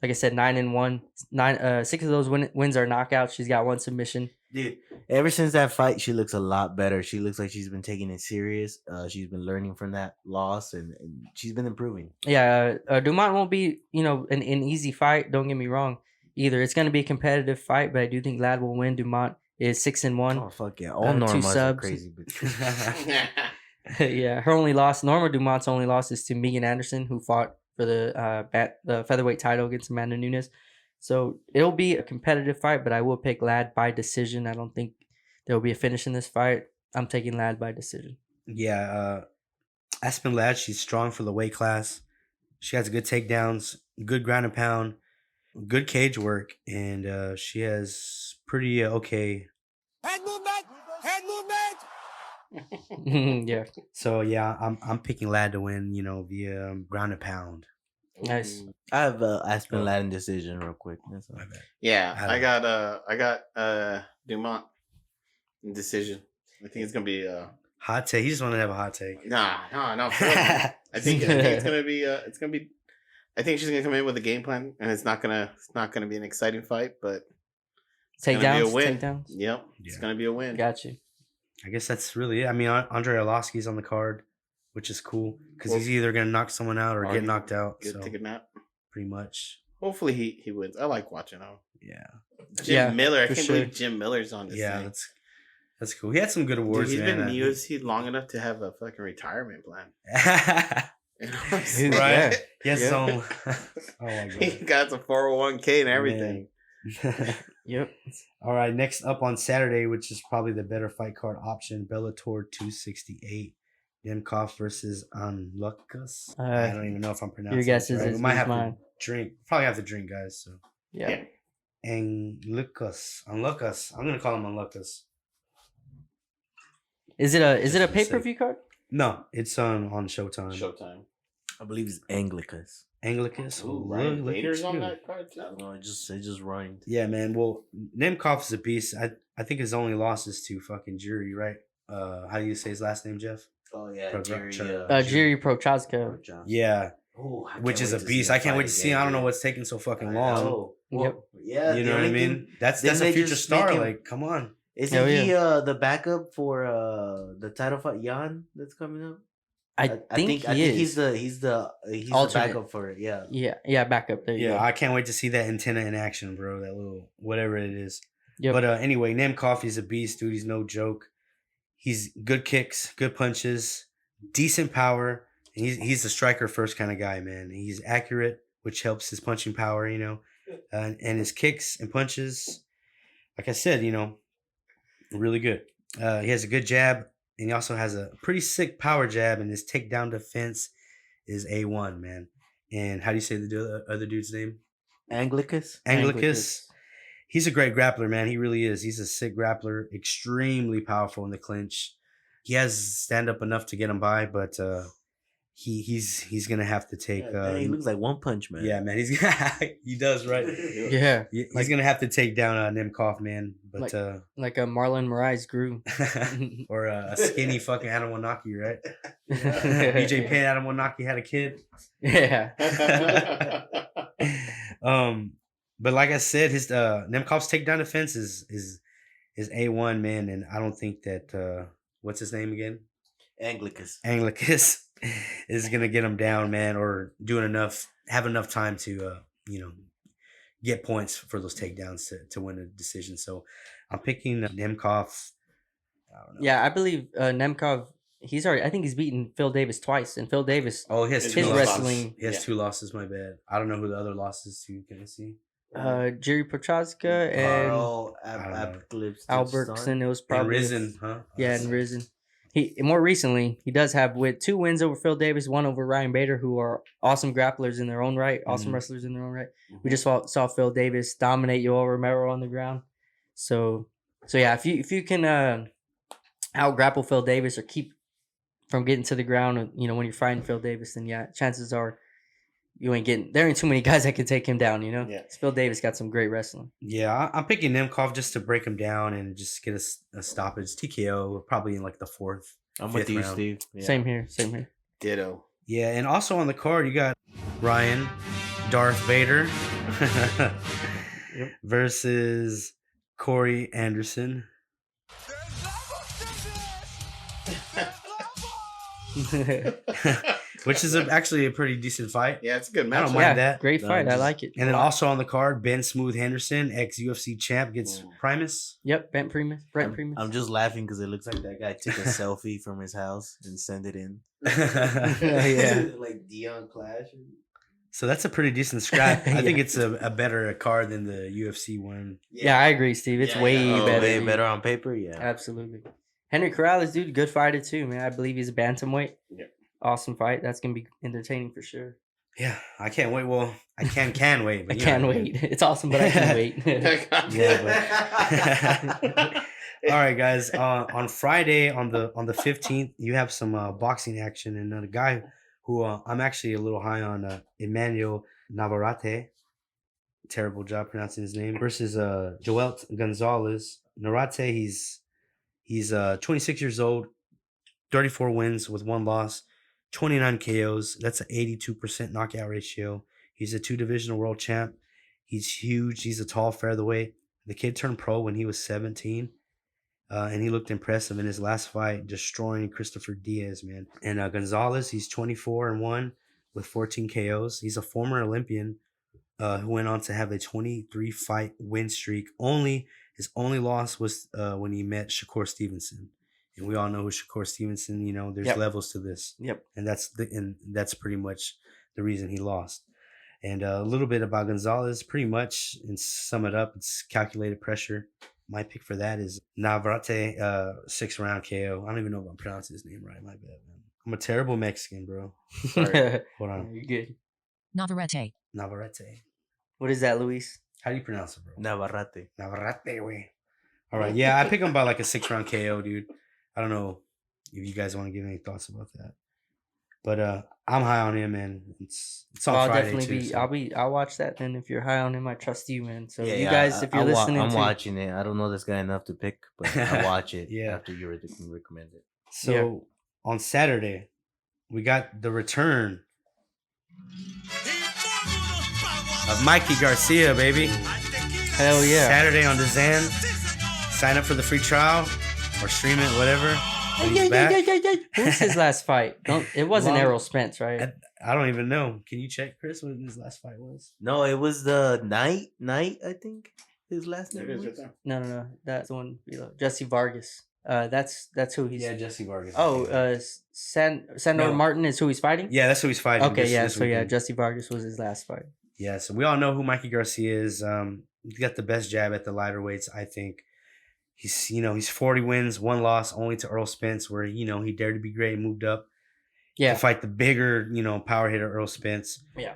like I said, 9-1. 6 of those wins are knockouts. She's got 1 submission. Dude, ever since that fight, she looks a lot better. She looks like she's been taking it serious. She's been learning from that loss, and she's been improving. Yeah, Dumont won't be, an easy fight. Don't get me wrong. Either it's going to be a competitive fight, but I do think Ladd will win. Dumont is 6-1. Oh fuck yeah! All Normas 2 are subs. crazy, but Yeah, her only loss, Norma Dumont's only loss is to Megan Anderson, who fought for the featherweight title against Amanda Nunes. So it'll be a competitive fight, but I will pick Ladd by decision. I don't think there will be a finish in this fight. I'm taking Ladd by decision. Yeah, Aspen Ladd, she's strong for the weight class. She has good takedowns, good ground and pound, good cage work, and she has pretty okay. Head movement! Head movement! Yeah, So yeah, I'm picking Ladd to win. Via ground and pound. nice. I have Aspen Ladd in decision real quick. That's all. My bad. Yeah, I I got Dumont in decision. I think it's gonna be Hot take. He just wanted to have a hot take. no. I think it's gonna be I think she's gonna come in with a game plan, and it's not gonna be an exciting fight, but it's gonna be a win. Takedowns. Yep, it's Yeah. gonna be a win. Got you. I guess that's really it. I mean, Andrei Arlovsky's on the card, which is cool because he's either gonna knock someone out or Or get he- knocked out. Good, So take a nap. pretty much, Hopefully he wins. I like watching him. yeah, Jim Miller. I for can't sure. believe Jim Miller's on this. yeah. thing. That's cool. He had some good Dude, awards. he's man. been in the UFC long enough to have a fucking retirement plan. You know what I'm Dude, saying? yeah. Yes. Yeah. So, oh my He god. got some 401k and everything. Yep. All right. Next up on Saturday, which is probably the better fight card option, Bellator 268. Nemkov versus Anlukas. I don't even know if I'm pronouncing Your guess it is right. as We good might as have mine. to drink. Probably have to drink, guys. So Yeah. Anlukas. I'm gonna call him Anlukas. Is it a Just for the pay-per-view card? No, it's on Showtime. Showtime. I believe it's Anglicus. Anglicus. Ooh, Look Ryan at Bader's on you. that card too. I don't know. It just rhymed. Yeah, man. Well, Nemkov is a beast. I think his only loss is to fucking Jury, right? How do you say his last name, Jeff? Oh yeah, Jerry, Jiri Prochazka. Yeah, Oh, I which can't is wait a to see beast. that I can't fight wait to see. again, I don't know dude. what's taking so fucking I long. know. Yep. Yeah, You the know what I only mean? thing- That's didn't a they future just star. make him- Like, come on. Isn't Hell he yeah. the backup for the title fight Jan that's coming up? I think he is. he's the Alternate. backup for it. Yeah. Yeah, backup. There you Yeah, go. I can't wait to see that antenna in action, bro. That little whatever it is. Yep. But anyway, Nemkov is a beast, dude. He's no joke. He's good kicks, good punches, decent power. And he's a striker first kind of guy, man. He's accurate, which helps his punching power, and his kicks and punches. Like I said, really good. He has a good jab, and he also has a pretty sick power jab, and his takedown defense is A1, man. And how do you say the other dude's name? Anglicus. He's a great grappler, man. He really is. He's a sick grappler, extremely powerful in the clinch. He has stand up enough to get him by, but he's gonna have to take. He looks like One Punch Man. Yeah, man. He does, right? Yeah. He's gonna have to take down Nemkov, man. But like a Marlon Moraes grew. or a skinny fucking Adam Wanaki, right? BJ Penn, Adam Wanaki had a kid. Yeah. But like I said, his Nemkov's takedown defense is A1, man, and I don't think that what's his name again? Anglicus is gonna get him down, man, or have enough time to get points for those takedowns to win a decision. So I'm picking Nemkov. I don't know. Yeah, I believe Nemkov. I think he's beaten Phil Davis twice, and Phil Davis. Oh, he has his wrestling. He has 2 losses. My bad. I don't know who the other losses to. Can I see? Jerry Prochazka and Albertson. It was probably Risen, huh? Yeah, and Risen. He more recently he does have with 2 wins over Phil Davis, 1 over Ryan Bader, who are awesome grapplers in their own right, awesome wrestlers in their own right. We just saw Phil Davis dominate Yoel Romero on the ground. So yeah, if you can out grapple Phil Davis or keep from getting to the ground, when you're fighting Phil Davis, then yeah, chances are there ain't too many guys that can take him down, Yeah. Phil Davis got some great wrestling. Yeah, I'm picking Nemkov just to break him down and just get a stoppage. TKO, probably in like the 4th. I'm with you, round. Steve. Yeah. Same here. Ditto. Yeah, and also on the card, you got Ryan, Darth Vader versus Corey Anderson. Which is actually a pretty decent fight. Yeah, it's a good I match. don't mind that. Great fight. I like it. And then also on the card, Ben Smooth Henderson, ex-UFC champ, gets Primus. Yep, Brent Primus. I'm just laughing because it looks like that guy took a selfie from his house and sent it in. Yeah. Like Dion Clash. So that's a pretty decent scrap. I think it's a better card than the UFC one. Yeah, I agree, Steve. It's way better. Way better on paper, yeah. Absolutely. Henry Corrales, dude, good fighter too, man. I believe he's a bantamweight. Yep. Awesome fight. That's gonna be entertaining for sure. Yeah, I can't wait. Well, I can wait. But I can't wait. It's awesome, but I can wait. All right, guys. On Friday, on the 15th, you have some boxing action, and a guy who I'm actually a little high on, Emmanuel Navarrete. Terrible job pronouncing his name. Versus Joel Gonzalez. Navarrete, he's 26 years old, 34 wins with 1 loss. 29 KOs. That's an 82% knockout ratio. He's a 2-divisional world champ. He's huge. He's a tall featherweight. The kid turned pro when he was 17. And he looked impressive in his last fight, destroying Christopher Diaz, man. And Gonzalez, he's 24-1 with 14 KOs. He's a former Olympian who went on to have a 23-fight win streak. His only loss was when he met Shakur Stevenson. And we all know who Shakur Stevenson, there's levels to this. Yep. And that's pretty much the reason he lost. And a little bit about Gonzalez, pretty much, and sum it up, it's calculated pressure. My pick for that is Navarrete, 6-round KO. I don't even know if I'm pronouncing his name right. My bad, man. I'm a terrible Mexican, bro. Sorry. Hold on. You're good. Navarrete. What is that, Luis? How do you pronounce it, bro? Navarrete, way. All right. Yeah, I pick him by like a 6-round KO, dude. I don't know if you guys want to give any thoughts about that, but I'm high on him, man. It's on I'll Friday definitely too. So. I'll watch that then. If you're high on him, I trust you, man. So yeah, you guys, if you're listening, I'm watching it. I don't know this guy enough to pick, but I'll watch it. Yeah. After you recommend it. So on Saturday, we got the return of Mikey Garcia, baby. Hell yeah! Saturday on the Zan. Sign up for the free trial or stream it, whatever. He's back. What was his last fight? It wasn't Errol Spence, right? I don't even know. Can you check, Chris, what his last fight was? No, it was the Knight, I think. His last name was. No. That's the one below. Jesse Vargas. That's who he's. Yeah, Jesse Vargas. Sandor No. Martin is who he's fighting. Yeah, that's who he's fighting. Okay, this weekend. Jesse Vargas was his last fight. Yeah, so we all know who Mikey Garcia is. He's got the best jab at the lighter weights, I think. He's 40 wins, 1 loss, only to Earl Spence, where he dared to be great, moved up to fight the bigger, power hitter Earl Spence. Yeah.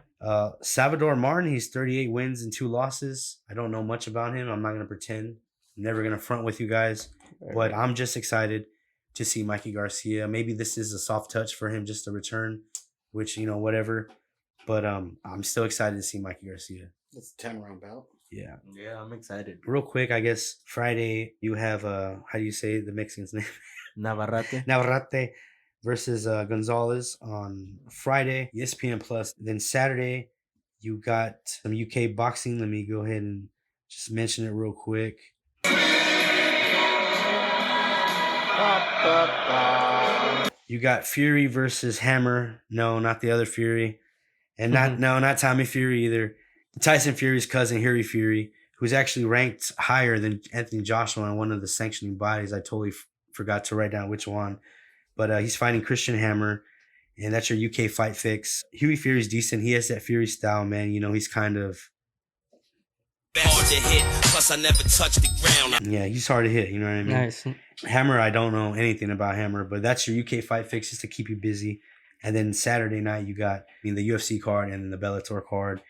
Salvador Martin, he's 38 wins and 2 losses. I don't know much about him. I'm not gonna pretend. I'm never gonna front with you guys, but I'm just excited to see Mikey Garcia. Maybe this is a soft touch for him just to return, which whatever. But I'm still excited to see Mikey Garcia. It's a 10-round bout. Yeah. Yeah, I'm excited. Real quick, I guess Friday you have how do you say the Mexican's name? Navarrete versus Gonzalez on Friday, ESPN Plus. Then Saturday you got some UK boxing. Let me go ahead and just mention it real quick. You got Fury versus Hammer. No, not the other Fury. And not Tommy Fury either. Tyson Fury's cousin, Harry Fury, who's actually ranked higher than Anthony Joshua on one of the sanctioning bodies. I totally forgot to write down which one. But he's fighting Christian Hammer, and that's your UK fight fix. Huey Fury's decent. He has that Fury style, man. He's kind of... hard to hit, plus I never touched the ground. Yeah, he's hard to hit, you know what I mean? Nice. Hammer, I don't know anything about Hammer, but that's your UK fight fix just to keep you busy. And then Saturday night, you got the UFC card and the Bellator card.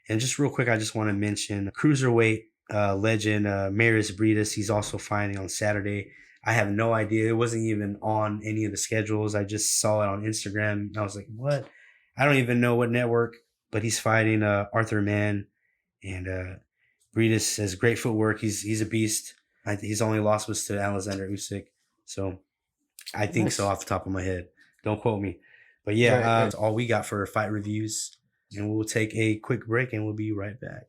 And just real quick, I just want to mention cruiserweight legend Maris Briedis. He's also fighting on Saturday. I have no idea. It wasn't even on any of the schedules. I just saw it on Instagram. I was like, what? I don't even know what network, but he's fighting Arthur Mann. And Briedis has great footwork. He's a beast. His only loss was to Alexander Usyk. So I think so off the top of my head. Don't quote me. But yeah, that's all we got for fight reviews. And we'll take a quick break and we'll be right back.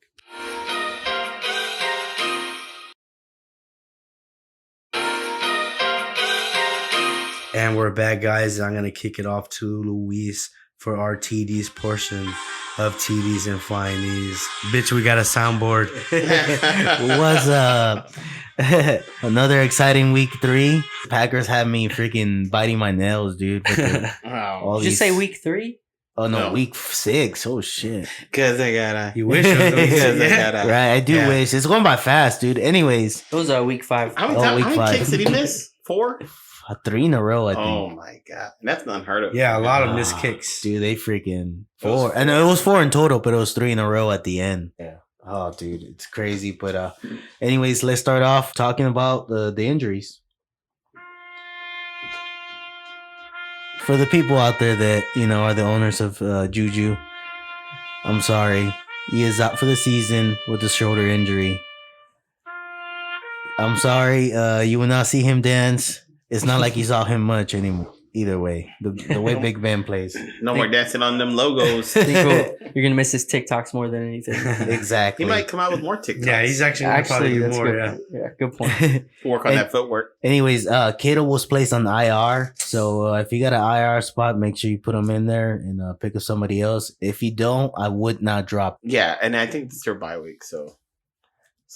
And we're back, guys. I'm going to kick it off to Luis for our TD's portion of TDs and Flying Knees. Bitch, we got a soundboard. What's up? Another exciting week 3. Packers had me freaking biting my nails, dude. Did you say week 3? Oh, no, week 6. Oh, shit. Because I gotta. You wish it was Right, I do wish. It's going by fast, dude. Anyways. It was week 5. How many kicks did he miss? 4? 3 in a row, I think. Oh, my God. That's unheard of. Yeah, a lot of missed kicks. Dude, they freaking 4. And it was 4 in total, but it was 3 in a row at the end. Yeah. Oh, dude, it's crazy. But anyways, let's start off talking about the injuries. For the people out there that, are the owners of Juju, I'm sorry. He is out for the season with a shoulder injury. I'm sorry. You will not see him dance. It's not like you saw him much anymore. Either way, the way Big Ben plays. No more dancing on them logos. You're gonna miss his TikToks more than anything. Exactly. He might come out with more TikToks. Yeah, he's actually probably do more. Good. Yeah, good point. Work on that footwork. Anyways, Cato was placed on IR. So if you got an IR spot, make sure you put him in there and pick up somebody else. If you don't, I would not drop. Yeah, and I think it's your bye week, so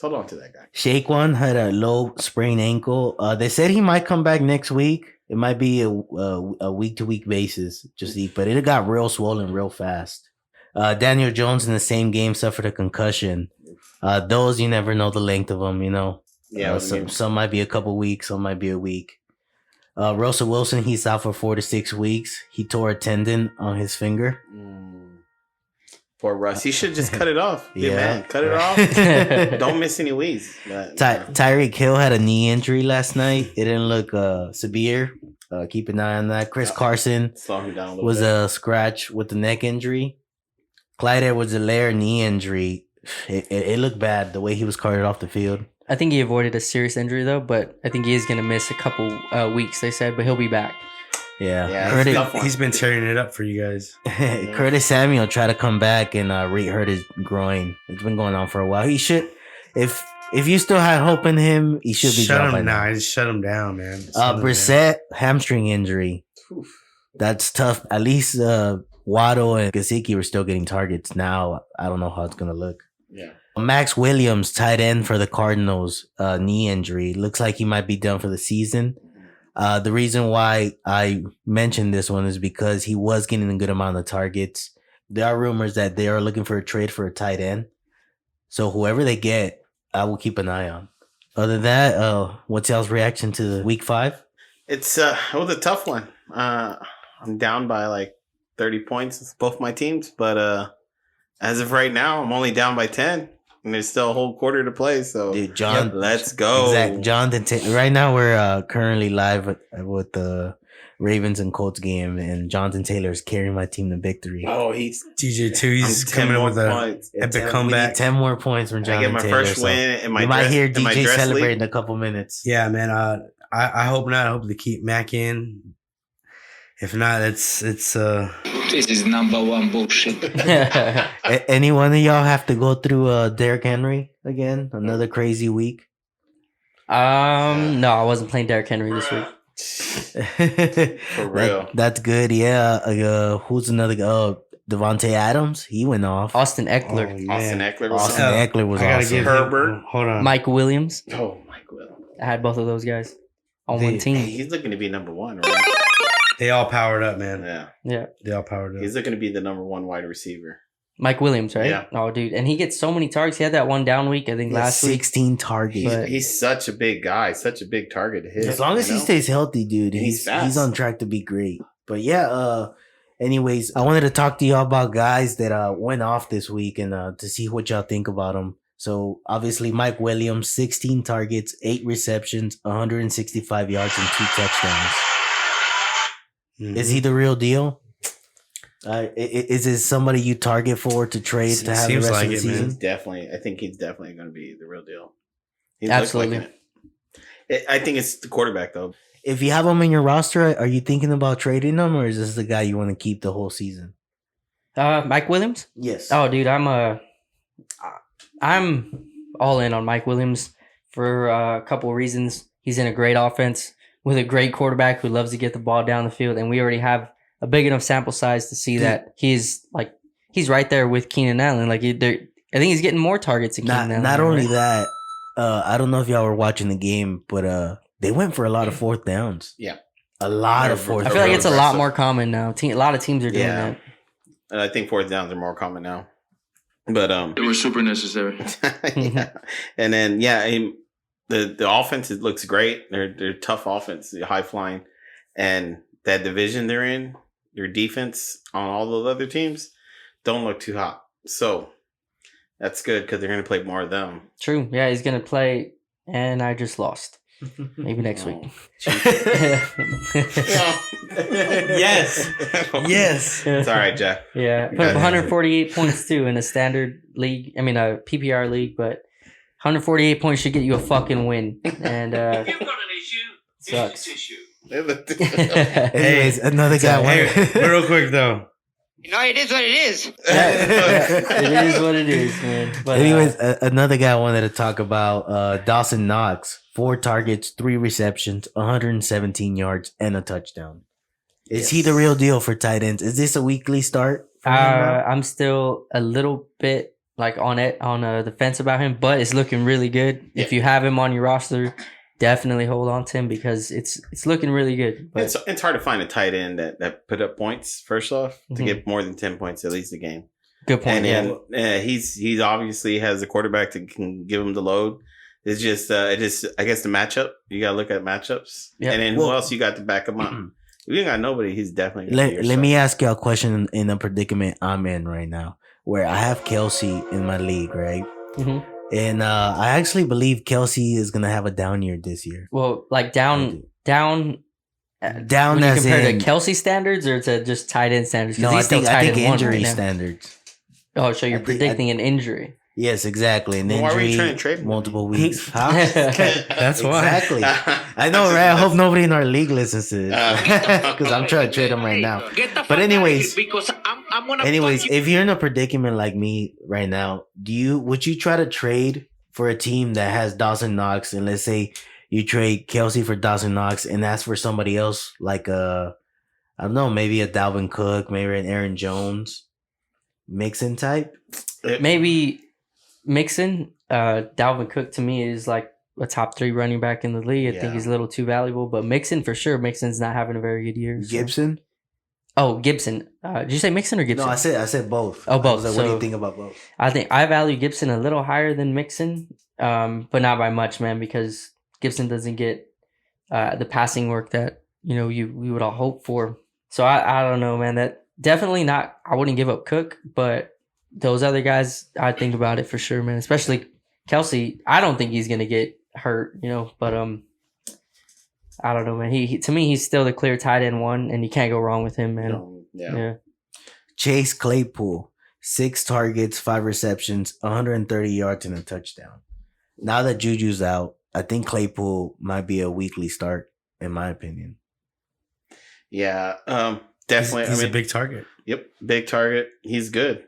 hold on to that guy. Shaquan had a low sprained ankle. They said he might come back next week. It might be a week-to-week basis, but it got real swollen real fast. Daniel Jones in the same game suffered a concussion. Those, you never know the length of them, Yeah, some might be a couple weeks, some might be a week. Russell Wilson, he's out for 4 to 6 weeks. He tore a tendon on his finger. Poor Russ. He should just cut it off. Yeah. Man, cut it off. Don't miss any weeks. Tyreek Hill had a knee injury last night. It didn't look severe. Keep an eye on that. Chris Carson Slow him down a little was bit. a scratch with the neck injury. Clyde Edwards-Helaire knee injury. It looked bad the way he was carted off the field. I think he avoided a serious injury though, but I think he is gonna miss a couple weeks. They said, but he'll be back. Yeah, he's been tearing it up for you guys. Curtis Samuel tried to come back and re-hurt his groin. It's been going on for a while. He should, if you still had hope in him, he should be shut dropped him by now. now. Just shut him down, man. Brissett hamstring injury. That's tough. At least Waddle and Gesicki were still getting targets. Now I don't know how it's gonna look. Yeah. Max Williams, tight end for the Cardinals, knee injury. Looks like he might be done for the season. The reason why I mentioned this one is because he was getting a good amount of targets. There are rumors that they are looking for a trade for a tight end. So whoever they get, I will keep an eye on. Other than that, what's y'all's reaction to week 5? It was a tough one. I'm down by like 30 points with both my teams, but as of right now, I'm only down by 10, and there's still a whole quarter to play. So, Dude, John, let's go. Exactly. Jonathan, right now we're currently live with the Ravens and Colts game, and Jonathan Taylor is carrying my team to victory. Oh, he's TJ2, he's I'm 10 coming more with a points. epic We need comeback. 10 more points from I Jonathan get my Taylor. first win in my you might dress, hear in my DJ dress celebrate league. in a couple minutes. Yeah, man. I hope not. I hope to keep Mac in. If not, it's This is number one bullshit. Any one of y'all have to go through Derrick Henry again? Another crazy week? No, I wasn't playing Derrick Henry this week. For real. That's good. Yeah. Who's another guy? Devontae Adams. He went off. Austin Eckler, Austin Eckler was Austin Eckler was I gotta awesome. give Herbert. Hold on. Mike Williams. Oh, Mike Will. I had both of those guys on one Hey, team. he's looking to be number one, right? They all powered up, man. Yeah. Yeah, They all powered up. He's looking to be the number one wide receiver. Mike Williams, right? Yeah. Oh, dude, and he gets so many targets. He had that one down week, I think, last week. 16 targets. But- He's such a big guy, such a big target to hit. As long as you he know? stays healthy, dude, And he's he's fast. on track to be great. But yeah, anyways, I wanted to talk to y'all about guys that went off this week and to see what y'all think about them. So obviously Mike Williams, 16 targets, 8 receptions, 165 yards and 2 touchdowns. Mhm. Is he the real deal? Is this somebody you target for to trade to have the Seems rest like of the it, man. season? I think he's definitely going to be the real deal. He Absolutely. looks like it. I think it's the quarterback, though. If you have him in your roster, are you thinking about trading him, or is this the guy you want to keep the whole season? Mike Williams. Yes. Oh, dude, I'm all in on Mike Williams for a couple of reasons. He's in a great offense with a great quarterback who loves to get the ball down the field, and we already have a big enough sample size to see that he's right there with Keenan Allen. I think he's getting more targets than Keenan Allen. Not only right? that, I don't know if y'all were watching the game, but they went for a lot of fourth downs. Yeah. A lot of I fourth I downs. feel like it's a lot aggressive. more common now. A lot of teams are doing Yeah. that. And I think fourth downs are more common now. But They were super necessary. yeah. And then the offense looks great. They're tough offense, high flying, and that division they're in, their defense on all those other teams don't look too hot. So that's good because they're going to play more of them. True. Yeah, he's gonna play, and I just lost. Maybe next week. Yes. Yes. It's all right, Jack. Yeah, put up 148 points too in a standard league. I mean, a PPR league, but 148 points should get you a fucking win. And If you've got an issue, sucks. it's issue. Anyways, another guy. Hey, real quick though. You know, it is what it is. it is what it is, man. But, Anyways, another guy I wanted to talk about, Dawson Knox. 4 targets, 3 receptions, 117 yards, and a touchdown. Is he the real deal for tight ends? Is this a weekly start for him now? I'm still a little bit on the fence about him, but it's looking really good. Yeah. If you have him on your roster, definitely hold on to him because it's looking really good. But It's hard to find a tight end that put up points first off to Mhm. get more than 10 points at least a game. good point. And then he's obviously has a quarterback that can give him the load. It's just I guess the matchup. You gotta look at matchups. Yeah. And then Well- who else you got to back him up? If you ain't got nobody, he's definitely gonna be your Let me starter. ask y'all a question in a predicament I'm in right now, where I have Kelsey in my league, right? Mhm. And I actually believe Kelsey is gonna have a down year this year. Well, like down. Down When you as compare in to Kelsey standards or to just tight end standards? 'Cause no, he's I think still tight end one injury right now. standards. Oh, so you're I think- predicting an injury? Yes, exactly. An Well, why were you injury, trying to trade him? multiple weeks. Huh? That's why. Exactly. I know, right? I hope nobody in our league listens to this because I'm trying to trade him right now. Get the fuck But out of here, anyways, because I'm gonna anyways, fuck you. if you're in a predicament like me right now, would you try to trade for a team that has Dawson Knox, and let's say you trade Kelsey for Dawson Knox and ask for somebody else like I don't know, maybe a Dalvin Cook, maybe an Aaron Jones, Mixon type? Maybe Mixon, Dalvin Cook to me is like a top 3 running back in the league. I think he's a little too valuable. But Mixon, for sure. Mixon's not having a very good year. So. Gibson? Oh, Gibson. Did you say Mixon or Gibson? No, I said both. Oh, both. What do you think about both? I think I value Gibson a little higher than Mixon, but not by much, man, because Gibson doesn't get the passing work that we would all hope for. So I don't know, man. That definitely not. I wouldn't give up Cook, but those other guys, I think about it for sure, man. Especially Kelsey. I don't think he's gonna get hurt, but I don't know, man. He to me, he's still the clear tight end 1, and you can't go wrong with him, man. Yeah. Chase Claypool, 6 targets, 5 receptions, 130 yards, and a touchdown. Now that Juju's out, I think Claypool might be a weekly start, in my opinion. Yeah, definitely. He's a big target. Yep, big target. He's good.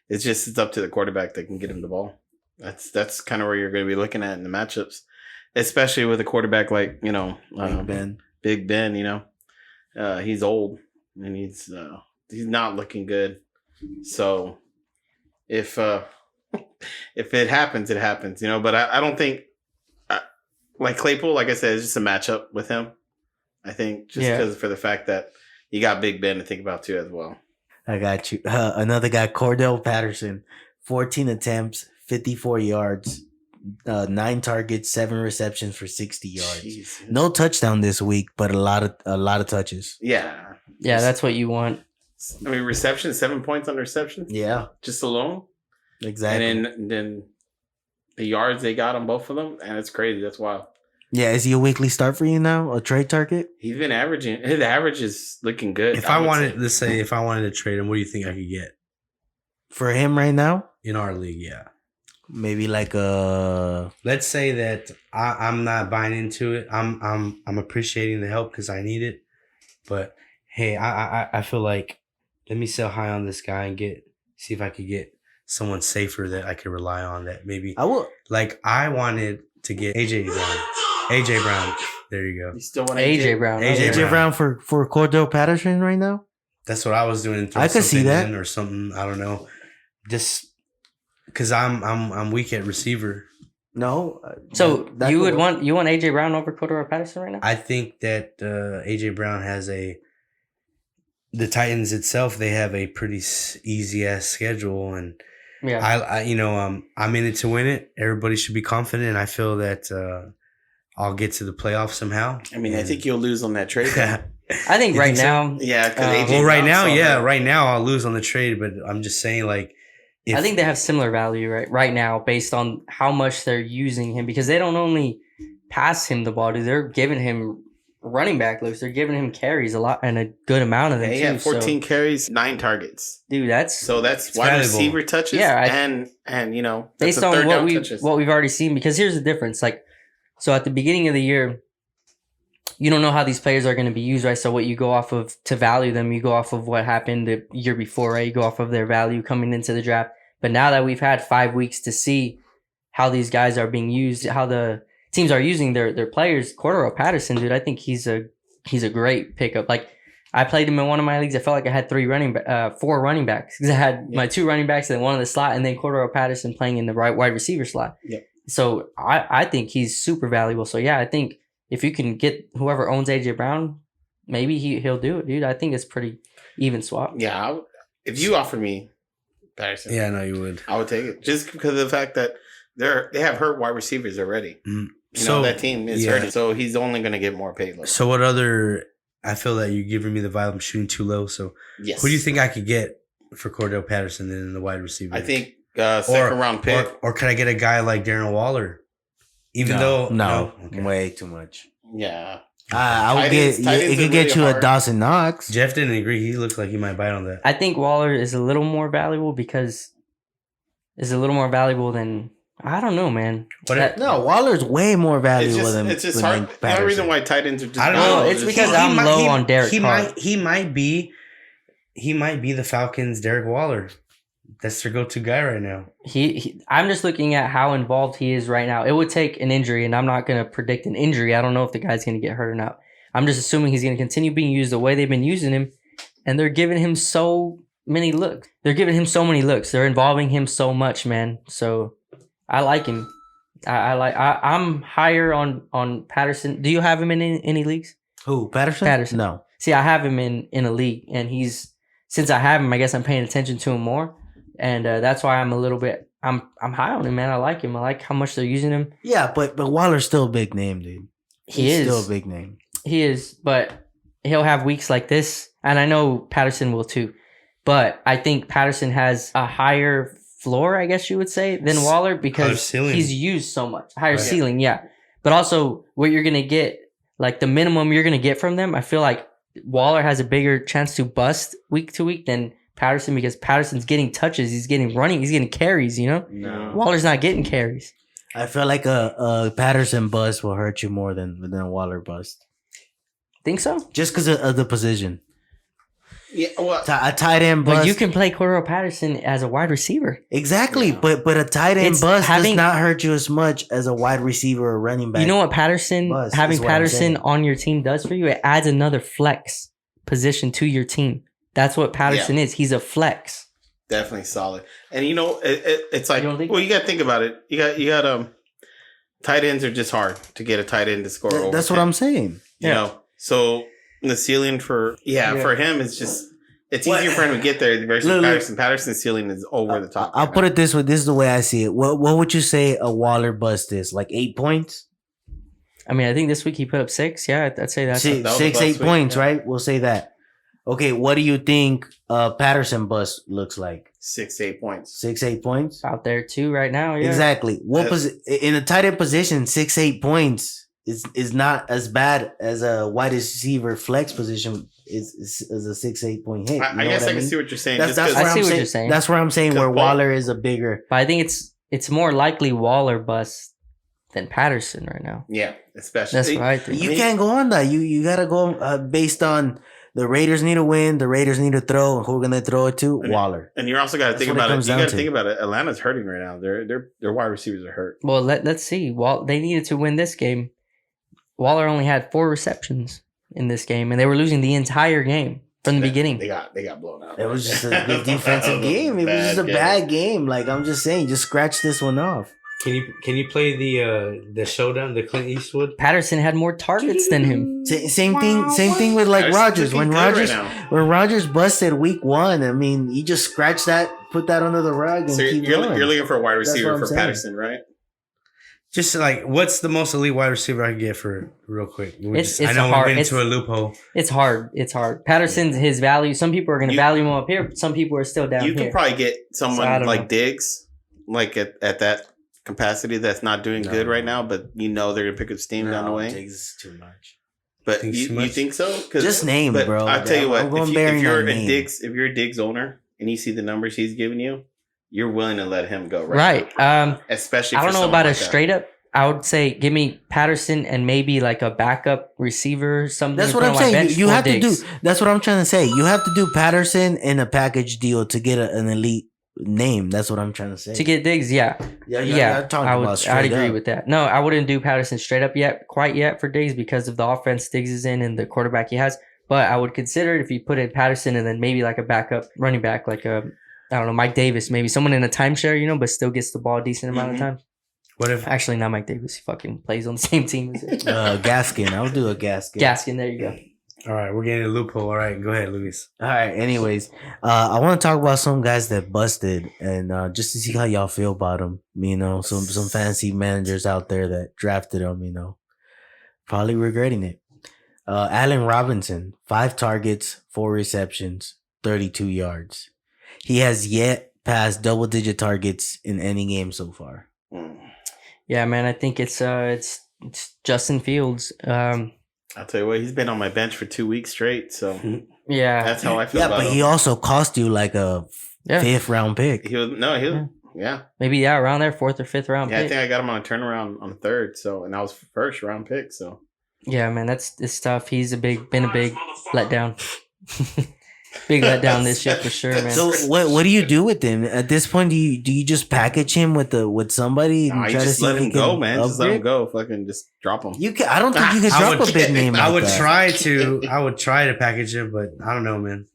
It's up to the quarterback that can get him the ball. That's kind of where you're going to be looking at in the matchups, especially with a quarterback like Big Ben. He's old and he's not looking good. So if it happens, it happens. But I don't think like Claypool, like I said, it's just a matchup with him. I think just because for the fact that you got Big Ben to think about too as well. I got you. Another guy, Cordell Patterson, 14 attempts, 54 yards, 9 targets, 7 receptions for 60 yards. Jeez. No touchdown this week, but a lot of touches. Yeah, that's what you want. I mean, reception, 7 points on reception. Yeah, just alone. Exactly. And then the yards they got on both of them, and it's crazy. That's wild. Yeah, is he a weekly start for you now? A trade target? He's been averaging. His average is looking good. If I wanted to trade him, what do you think I could get for him right now in our league? Yeah, maybe like let's say that I'm not buying into it. I'm appreciating the help because I need it. But hey, I feel like let me sell high on this guy and see if I could get someone safer that I could rely on. That maybe I will. Like I wanted to get AJ Brown. There you go. You still want AJ Brown? AJ Brown for Cordell Patterson right now. That's what I was doing. I could see that or something. I don't know. Just because I'm weak at receiver. No. So you want AJ Brown over Cordell Patterson right now? I think that AJ Brown has the Titans itself. They have a pretty easy ass schedule, and I'm in it to win it. Everybody should be confident. I feel that I'll get to the playoffs somehow. I mean, I think you'll lose on that trade. I think right now, right now I'll lose on the trade. But I'm just saying, like, I think they have similar value right now based on how much they're using him, because they don't only pass him the ball, they're giving him running back looks. They're giving him carries a lot and a good amount of them. He had 14 carries, 9 targets. Dude, that's wide receiver touches. Yeah, and that's based on what we've already seen. Because here's the difference. Like, so at the beginning of the year, you don't know how these players are going to be used, right? So what you go off of to value them, you go off of what happened the year before, right? You go off of their value coming into the draft. But now that we've had 5 weeks to see how these guys are being used, how the teams are using their players, Cordell Patterson, dude, I think he's a great pickup. Like, I played him in one of my leagues. I felt like I had 4 running backs. Because I had my 2 running backs and 1 in the slot, and then Cordell Patterson playing in the right wide receiver slot. Yep. So I think he's super valuable. So yeah, I think if you can get whoever owns AJ Brown, maybe he'll do it, dude. I think it's pretty even swap. Yeah, if you offered me Patterson, yeah, no, you would. I would take it just because of the fact that they have hurt wide receivers already. That team is hurt, so he's only going to get more paid. So what other? I feel that you're giving me the vibe I'm shooting too low. So who do you think I could get for Cordell Patterson in the wide receiver? I think second round pick, or can I get a guy like Darren Waller? No, way too much. Yeah, I would get. It could get you a Dawson Knox. Jeff didn't agree. He looks like he might bite on that. I think Waller is a little more valuable than. I don't know, man. Waller's way more valuable than. It's just hard. The only reason why tight ends are just. I don't know. It's because I'm low on Derek Carr. He might be the Falcons' Derek Waller. That's their go-to guy right now. I'm just looking at how involved he is right now. It would take an injury, and I'm not going to predict an injury. I don't know if the guy's going to get hurt or not. I'm just assuming he's going to continue being used the way they've been using him, and they're giving him so many looks. They're involving him so much, man. So I like him. I'm higher on Patterson. Do you have him in any leagues? Who, Patterson? Patterson. No. See, I have him in a league, and since I have him, I guess I'm paying attention to him more, and that's why I'm a little bit. I'm high on him, man. I like him. I like how much they're using him. Yeah, but Wilder's still a big name, dude. He's still a big name. He is, but he'll have weeks like this, and I know Patterson will too. But I think Patterson has a higher floor, I guess you would say, than Waller because he's used so much. Higher ceiling, yeah. But also, what you're gonna get, like the minimum you're gonna get from them, I feel like Waller has a bigger chance to bust week to week than Patterson because Patterson's getting touches, he's getting running, he's getting carries, you know? No. Waller's not getting carries. I feel like a Patterson bust will hurt you more than a Waller bust. Think so? Just because of the position. Yeah, well, A tight end bust. But you can play Cordero Patterson as a wide receiver. Exactly, but a tight end bust does not hurt you as much as a wide receiver or running back. You know what having Patterson on your team does for you? It adds another flex position to your team. That's what Patterson is. He's a flex. Definitely solid. And you know, it's like, you got to think about it. You got tight ends are just hard to get a tight end to score over. That's what I'm saying. You know, so the ceiling for him is just, it's easier for him to get there versus Patterson. Patterson's ceiling is over the top. I'll put it this way. This is the way I see it. What would you say a Waller bust is? Like 8 points? I mean, I think this week he put up 6. Yeah, I'd say that's 8 points, right? We'll say that. Okay, what do you think Patterson bust looks like? 6-8 points. 6-8 points? Out there too right now, yeah. Exactly. In a tight end position, 6-8 points is not as bad as a wide receiver flex position is a 6-8 point hit. I guess I can see what you're saying. I see what you're saying. That's where I'm saying where Waller is a bigger. But I think it's more likely Waller bust than Patterson right now. Yeah, especially. That's what I think. You can't go on that. You gotta go based on the Raiders need to win. The Raiders need to throw. And who are gonna throw it to? Waller. And you also got to think about it. You got to think about it. Atlanta's hurting right now. Their wide receivers are hurt. Well, let's see. They needed to win this game. Waller only had 4 receptions in this game, and they were losing the entire game from the beginning. They got blown out. It was just a good defensive game. It was just a bad game. Like I'm just saying, just scratch this one off. Can you play the showdown, the Clint Eastwood? Patterson had more targets than him. Same thing with like Rodgers. When Rodgers busted week 1, I mean, you just scratch that, put that under the rug, and keep going. You're looking for a wide receiver for Patterson, right? Just like, what's the most elite wide receiver I can get for real quick? I know we're getting into a loophole. It's hard. Patterson's his value. Some people are going to value him up here. But some people are still down here. You can probably get someone like Diggs, like at that capacity that's not doing good right now, but they're going to pick up steam down the way. Diggs is too much. But you think so? Just name, bro. I'll tell you what. If you're a Diggs owner and you see the numbers he's giving you, you're willing to let him go, right? Especially, I don't know about a straight up. I would say give me Patterson and maybe like a backup receiver or something. That's what I'm saying. You have to do. That's what I'm trying to say. You have to do Patterson in a package deal to get an elite name. That's what I'm trying to say. To get Diggs, yeah. I'd agree with that. No, I wouldn't do Patterson straight up quite yet for Diggs because of the offense Diggs is in and the quarterback he has. But I would consider it if you put in Patterson and then maybe like a backup running back, like I don't know, Mike Davis, maybe someone in a timeshare, but still gets the ball a decent amount of time. What if actually not Mike Davis? He fucking plays on the same team as it. Gaskin. I'll do a Gaskin. Gaskin, there you go. All right, we're getting a loophole. All right, go ahead, Luis. All right. Anyways, I want to talk about some guys that busted, and just to see how y'all feel about them. Some fantasy managers out there that drafted them. Probably regretting it. Allen Robinson, 5 targets, 4 receptions, 32 yards. He has yet passed double-digit targets in any game so far. Yeah, man, I think it's Justin Fields. I'll tell you what, he's been on my bench for 2 weeks straight, so yeah, that's how I feel. Yeah, but he also cost you like a 5th round pick. Maybe around there, 4th or 5th round. Yeah, pick. I think I got him on a turnaround on 3rd, and that was 1st round pick. So yeah, man, it's tough. He's been a big letdown. Big letdown this year for sure, man. So what do you do with him at this point? Do you just package him with somebody? No, you just let him go, man. Just let him go. Fucking just drop him. I don't think you can drop a big name. I would try to package him, but I don't know, man.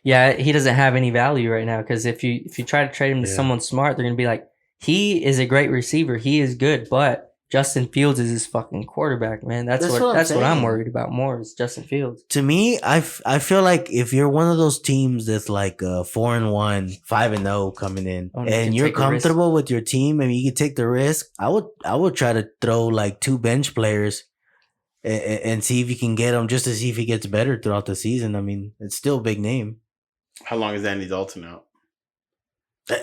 Yeah, he doesn't have any value right now because if you try to trade him to someone smart, they're gonna be like, he is a great receiver. He is good, but Justin Fields is his fucking quarterback, man. That's what I'm saying. worried about more is Justin Fields. To me, I feel like if you're one of those teams that's like 4-1, 5-0 coming in, and you're comfortable with your team and you can take the risk, I would try to throw like 2 bench players and see if you can get him just to see if he gets better throughout the season. I mean, it's still a big name. How long is Andy Dalton out?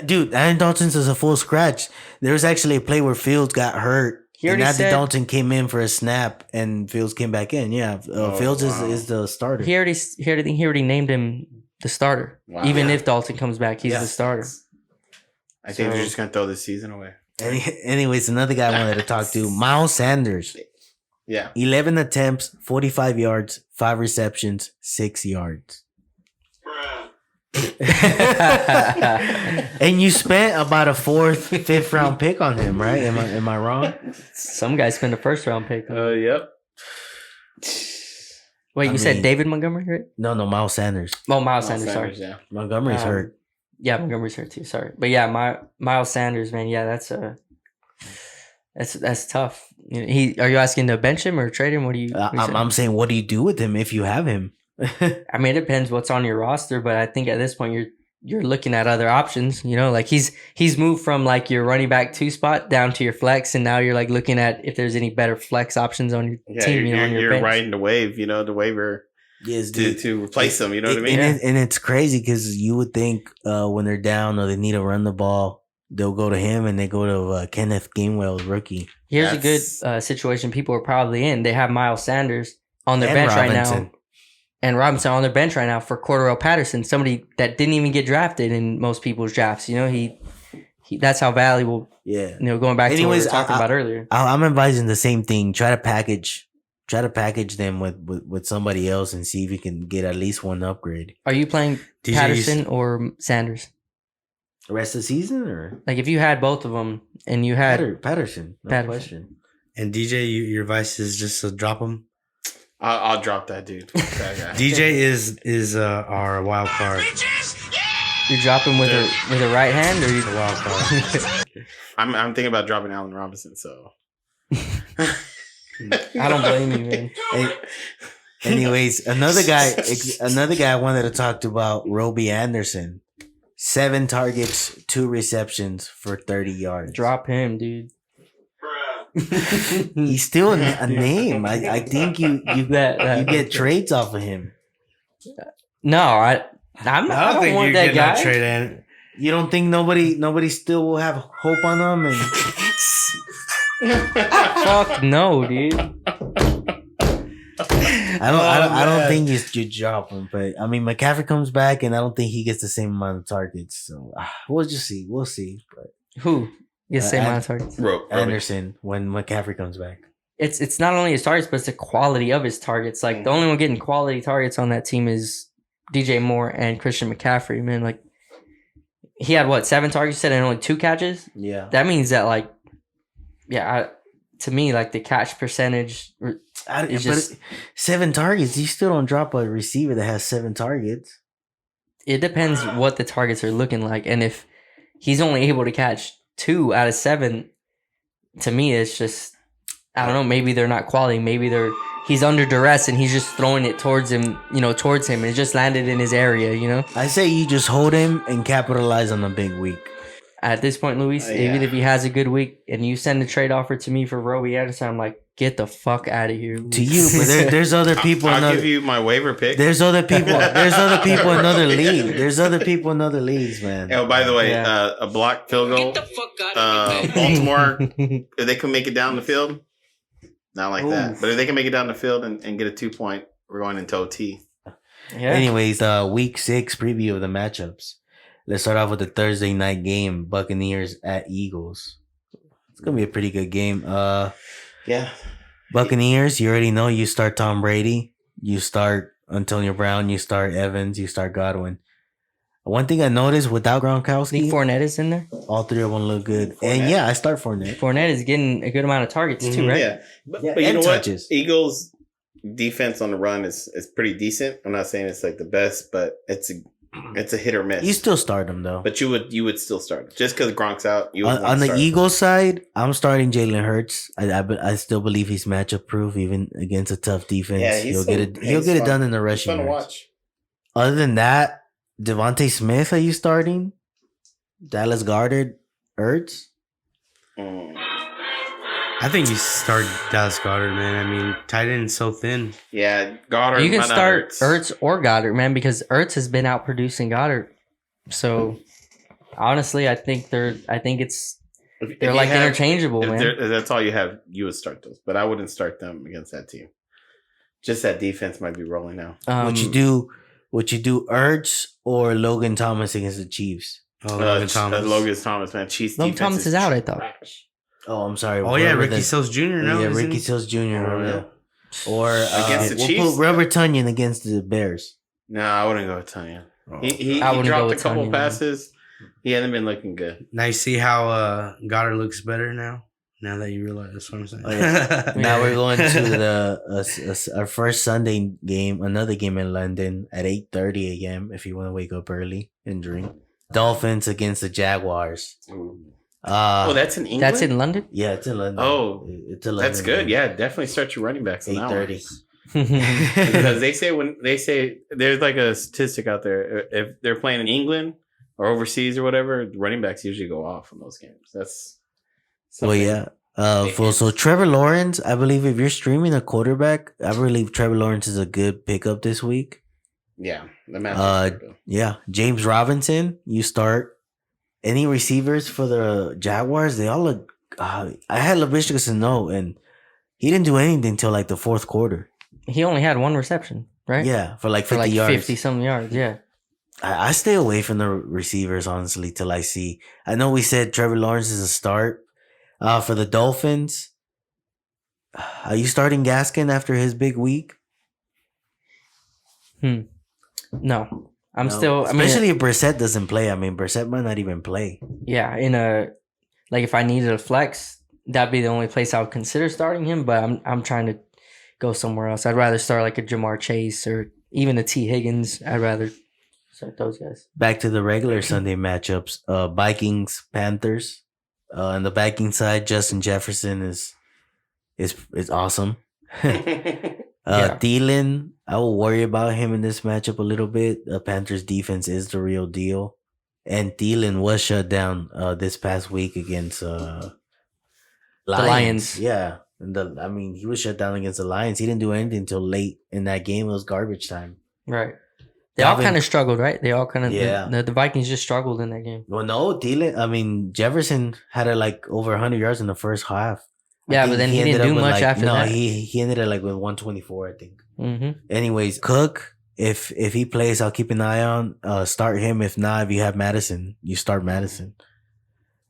Dude, Andy Dalton's is a full scratch. There was actually a play where Fields got hurt. And Andy Dalton came in for a snap, and Fields came back in. Yeah, Fields is the starter. He already named him the starter. Wow. Even if Dalton comes back, he's the starter. I think they're just gonna throw this season away. Anyways, another guy I wanted to talk to, Miles Sanders. Yeah, 11 attempts, 45 yards, 5 receptions, 6 yards. And you spent about a 4th, 5th round pick on him, right? Am I wrong? Some guys spend a 1st round pick. Yep. Wait, you said David Montgomery, right? No, Miles Sanders. Oh, Miles Sanders. Sorry, yeah. Montgomery's hurt. Yeah, Montgomery's hurt too. Sorry, but yeah, Miles Sanders, man. Yeah, that's tough. Are you asking to bench him or trade him? What do you? I'm saying, what do you do with him if you have him? I mean, it depends what's on your roster, but I think at this point you're looking at other options. You know, like he's moved from like your running back 2 spot down to your flex, and now you're like looking at if there's any better flex options on your team. You're riding the wave. You know, the waiver. Yes, to replace them. You know what I mean? And it's crazy because you would think when they're down or they need to run the ball, they'll go to him, and they go to Kenneth Gainwell's rookie. Here's a good situation people are probably in. They have Miles Sanders on their bench right now. And Robinson on their bench right now for Cordarrelle Patterson, somebody that didn't even get drafted in most people's drafts. You know, he that's how valuable. Yeah. You know, going back to what we were talking about earlier. I'm advising the same thing. Try to package them with somebody else and see if you can get at least one upgrade. Are you playing Patterson or Sanders? The rest of the season, or like if you had both of them and you had Patterson, no question. And DJ, your advice is just to drop him. I'll drop that dude. That guy. DJ is our wild card. You drop him with a right hand, or you the wild card? I'm thinking about dropping Allen Robinson. So I don't blame you, man. Anyways, another guy I wanted to talk about, Robbie Anderson. 7 targets, 2 receptions for 30 yards. Drop him, dude. He's still a name. I think you get trades off of him. No, I don't want that guy. Trade. You don't think nobody still will have hope on him? And fuck no, dude. I don't think you should drop him, but I mean McCaffrey comes back, and I don't think he gets the same amount of targets. So we'll just see. We'll see. But who gets the same amount of targets? Anderson when McCaffrey comes back. It's not only his targets, but it's the quality of his targets. Like the only one getting quality targets on that team is DJ Moore and Christian McCaffrey. Man, like he had 7 targets, you said, and only 2 catches. Yeah, that means that to me, like the catch percentage. It's just 7 targets. You still don't drop a receiver that has 7 targets. It depends what the targets are looking like, and if he's only able to catch 2 out of 7, to me, it's just I don't know. Maybe they're not quality. Maybe he's under duress and he's just throwing it towards him. Towards him. It just landed in his area. I say you just hold him and capitalize on the big week. At this point, Luis, even if he has a good week and you send a trade offer to me for Robbie Anderson, I'm like, get the fuck out of here. Luis. To you, but there's other people. I'll give you my waiver pick. There's other people. There's other people in other leagues. There's other people in other leagues, man. Oh, by the way, a blocked field goal. Get the fuck out of here, Baltimore, if they can make it down the field, not like that. But if they can make it down the field and get a 2-point, we're going into OT. Yeah. Anyways, week 6 preview of the matchups. Let's start off with the Thursday night game, Buccaneers at Eagles. It's going to be a pretty good game. Yeah. Buccaneers, you already know you start Tom Brady, you start Antonio Brown, you start Evans, you start Godwin. One thing I noticed without Gronkowski, I think Fournette is in there. All 3 of them look good. And yeah, I start Fournette. Fournette is getting a good amount of targets too, right? Yeah. But you know touches. What? Eagles defense on the run is pretty decent. I'm not saying it's like the best, but It's a hit or miss. You still start him though. But you would still start him. Just because Gronk's out. You would On the start him. Eagles side, I'm starting Jalen Hurts. I still believe he's matchup proof even against a tough defense. Yeah, he'll get it done in the He's rushing fun to yards. watch. Other than that, Devontae Smith, are you starting? Dallas Goedert, Ertz? I think you start Dallas Goedert, man. I mean, tight end is so thin. Yeah, Goddard. You can might not start hurt. Ertz or Goddard, man, because Ertz has been out producing Goddard. So honestly, I think they're like interchangeable, man. If that's all you have, you would start those. But I wouldn't start them against that team. Just that defense might be rolling now. Would you do Ertz or Logan Thomas against the Chiefs? Oh, Logan Thomas. Logan Thomas, man. Chiefs Logan defense Thomas is out, I thought. trash. Oh, I'm sorry. Oh yeah, Ricky Seals Jr. No, yeah, isn't Ricky he? Seals Jr. Oh, yeah. Or Against the we'll Chiefs? put Robert Tunyon against the Bears. No, I wouldn't go with Tanya. Oh. He I wouldn't go dropped a with couple Tonyan, man. passes. He hasn't been looking good. Now you see how Goddard looks better now. Now that you realize that's what I'm saying. Oh, yeah. Now we're going to our first Sunday game, another game in London at 8:30 a.m. If you want to wake up early and drink. Dolphins against the Jaguars. Oh, that's in England? That's in London? Yeah, it's in London. Oh, it's a London that's good. game. Yeah, definitely start your running backs on that one. 8:30. Because they say there's like a statistic out there, if they're playing in England or overseas or whatever, running backs usually go off in those games. That's Well, something. yeah. So Trevor Lawrence, I believe if you're streaming a quarterback, I believe Trevor Lawrence is a good pickup this week. Yeah, the match. Yeah, James Robinson, you start. Any receivers for the Jaguars? They all look. I had Laviska Shenault, and he didn't do anything until like the fourth quarter. He only had one reception, right? Yeah, for like 50 yards. 50 some yards, yeah. I stay away from the receivers honestly till I see. I know we said Trevor Lawrence is a start. For the Dolphins, are you starting Gaskin after his big week? No. I'm No. still, I mean, especially if Brissett doesn't play. I mean, Brissett might not even play. yeah, if I needed a flex, that'd be the only place I would consider starting him, but I'm trying to go somewhere else. I'd rather start like a Jamar Chase or even a T. Higgins. I'd rather start those guys. Back to the regular Sunday matchups. Vikings, Panthers. On the Viking side, Justin Jefferson is awesome. Yeah. Thielen, I will worry about him in this matchup a little bit. The Panthers defense is the real deal. And Thielen was shut down this past week against Lions. Yeah. And he was shut down against the Lions. He didn't do anything until late in that game. It was garbage time. Right. They all Dalvin- kind of struggled, right? They all kind of, Yeah. the Vikings just struggled in that game. Well, no, Jefferson had over 100 yards in the first half. I Yeah, think but then he didn't ended do up with, much after that. No, he ended up like with 124, I think. Mm-hmm. Anyways, Cook, if he plays, I'll keep an eye on. Start him. If not, if you have Madison, you start Madison.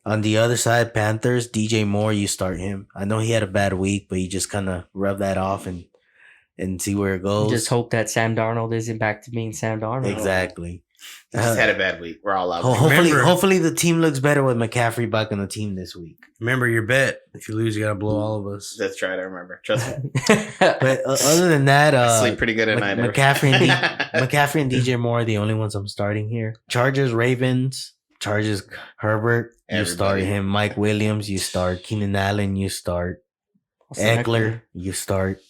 On the other side, Panthers, DJ Moore, you start him. I know he had a bad week, but you just kind of rub that off and see where it goes. Just hope that Sam Darnold isn't back to being Sam Darnold. Exactly. He just had a bad week. We're all out. Hopefully the team looks better with McCaffrey back on the team this week. Remember your bet. If you lose, you gotta blow all of us. That's right. I remember. Trust me. But other than that, I sleep pretty good at night. McCaffrey and DJ Moore are the only ones I'm starting here. Chargers, Ravens. Chargers, Herbert. You start Everybody. him. Mike Williams, you start. Keenan Allen, you start. Eckler, you start.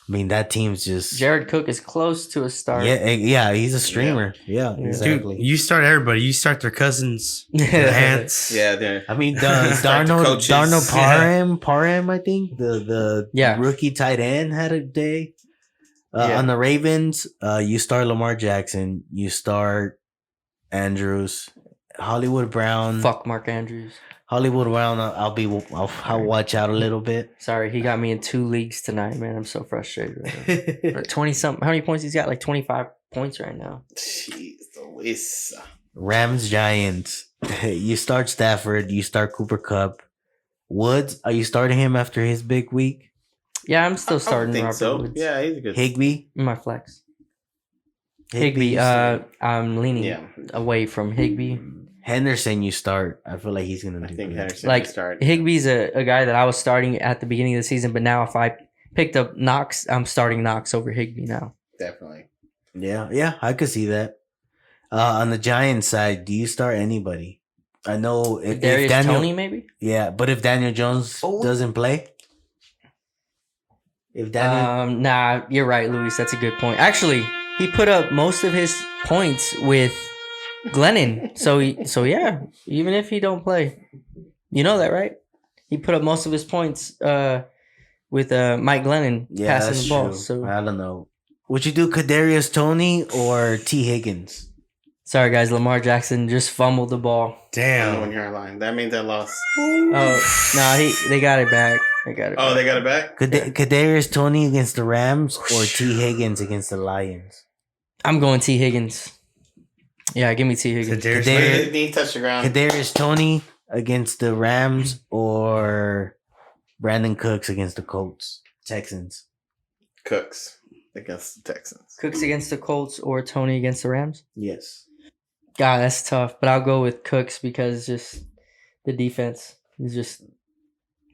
I mean, that team's just... Jared Cook is close to a start. Yeah, he's a streamer. Yeah, Yeah. exactly. Dude, you start everybody. You start their cousins, their aunts. Yeah, I mean, Start the coaches. Darnold Parham, I think the Yeah. rookie tight end had a day. Yeah. On the Ravens, you start Lamar Jackson, you start Andrews, Hollywood Brown. Fuck Mark Andrews. Hollywood Brown. I'll watch out a little bit. Sorry, he got me in 2 leagues tonight, man. I'm so frustrated right now. 20-something. How many points he's got? Like 25 points right now. Jeez, Louis. Rams Giants. You start Stafford. You start Cooper Kupp. Woods. Are you starting him after his big week? Yeah, I'm still I starting think Robert so. Woods. Yeah, he's a good. Higbee. In my flex. Higbee, you Higby, start. I'm leaning Yeah, away from Higby. Henderson. You start. I feel like he's gonna I do think good. Henderson Like, can start. Higby's a guy that I was starting at the beginning of the season, but now if I picked up Knox, I'm starting Knox over Higby now. Definitely. Yeah, I could see that. On the Giants side, do you start anybody? I know if Darius Daniel, Toney, maybe. yeah, but if Daniel Jones doesn't play, if Daniel, Nah, you're right, Luis. That's a good point. Actually, he put up most of his points with Glennon. So yeah, even if he don't play, you know that, right? He put up most of his points with Mike Glennon yeah, passing that's the ball. true. So I don't know. Would you do Kadarius Toney or T Higgins? sorry, guys. Lamar Jackson just fumbled the ball. Damn. When Damn. you're lying. That means I lost. Oh no, they got it back. They got it. Oh, back. they got it back? Kadarius Toney against the Rams or T Higgins against the Lions? I'm going T Higgins. Yeah, give me T Higgins. Kadarius Kadarius- He touched the ground. Kadarius Toney against the Rams or Brandon Cooks against the Colts, Texans? Cooks against the Texans. Cooks against the Colts or Tony against the Rams. Yes. God, that's tough. But I'll go with Cooks because just the defense is just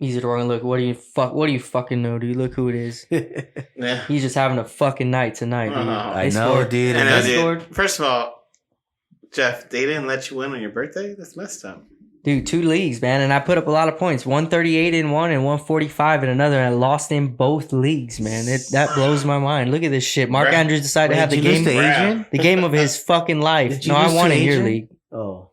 easy to run. Look, what do you fucking know, dude? Look who it is. Yeah. He's just having a fucking night tonight, dude. I They know, scored. dude. And They dude, scored. first of all, Jeff, they didn't let you win on your birthday? That's messed up. Dude, 2 leagues, man, and I put up a lot of points. 138 in one and 145 in another, and I lost in both leagues, man. That blows my mind. Look at this shit. Mark Bruh. Andrews decided to have the Did you lose game, to Adrian? the game of his fucking life. Did you No, I lose won to in your Adrian? league. Oh.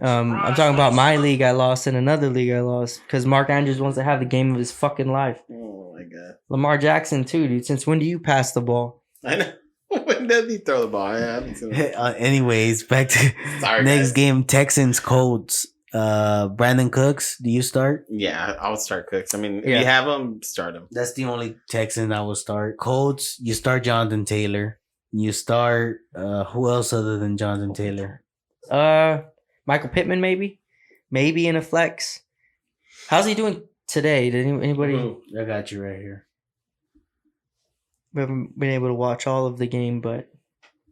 I'm talking about my league I lost and another league I lost because Mark Andrews wants to have the game of his fucking life. Oh, my God. Lamar Jackson, too, dude. Since when do you pass the ball? I know. When did he throw the ball? I haven't seen it. Anyways, back to Sorry, next guys. game, Texans Colts. Brandon Cooks, do you start? Yeah, I would start Cooks. I mean, if Yeah. you have him, start him. That's the only Texan I will start. Colts, you start Jonathan Taylor. You start who else other than Jonathan Taylor? Michael Pittman, maybe in a flex. How's he doing today? Did anybody? Mhm. I got you right here. We haven't been able to watch all of the game, but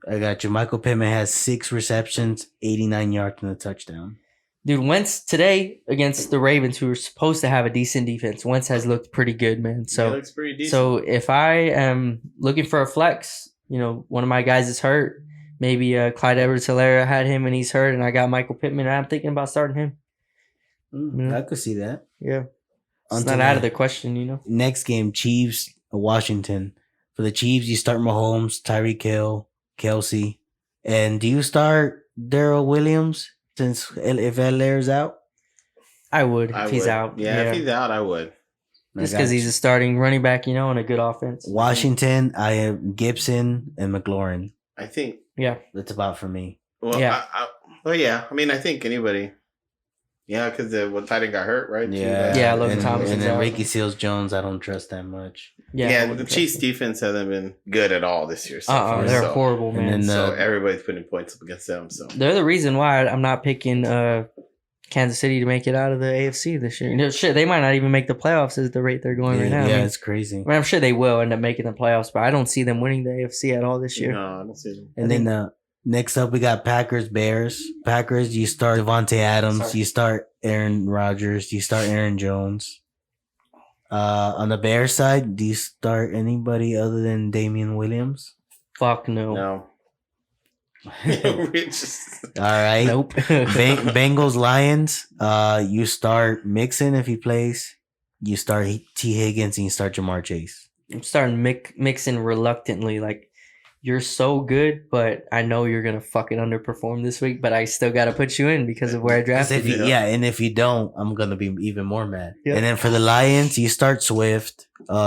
I got you. Michael Pittman has 6 receptions, 89 yards and a touchdown. dude, Wentz today against the Ravens, who are supposed to have a decent defense, Wentz has looked pretty good, man. He So, looks pretty decent. so if I am looking for a flex, one of my guys is hurt. Maybe Clyde Edwards-Helaire had him and he's hurt, and I got Michael Pittman. And I'm thinking about starting him. I could see that. Yeah, it's Until not out the of the question, Next game, Chiefs, Washington. For the Chiefs, you start Mahomes, Tyreek Hill, Kelsey. And do you start Darrell Williams since if Helaire's out? I would I if he's would. out. Yeah, if he's out, I would. Just I because got he's a starting running back, and a good offense. Washington, I have Gibson and McLaurin. I think. Yeah. That's about for me. Well, Yeah. I mean, I think anybody. Yeah, because tight end got hurt, right? Yeah, Logan and, Thomas And is then out. Ricky Seals-Jones, I don't trust that much. Yeah, the Chiefs' defense hasn't been good at all this year. So far, They're so, horrible, And man. then So everybody's putting points up against them. So They're the reason why I'm not picking Kansas City to make it out of the AFC this year. Shit, they might not even make the playoffs at the rate they're going right now. Yeah, I mean, it's crazy. I'm sure they will end up making the playoffs, but I don't see them winning the AFC at all this year. no, I don't see them. And then next up, we got Packers, Bears. Packers, you start Devontae Adams. Sorry. You start Aaron Rodgers. You start Aaron Jones. On the Bears side, do you start anybody other than Damian Williams? Fuck no. No. We're just- All right. Nope. Bengals, Lions. You start Mixon if he plays. You start T. Higgins and you start Jamar Chase. I'm starting mixing reluctantly. Like, you're so good, but I know you're going to fucking underperform this week, but I still got to put you in because of where I 'Cause drafted if you. you, and if you don't, I'm gonna be even more mad. Yeah. And then for the Lions, you start Swift.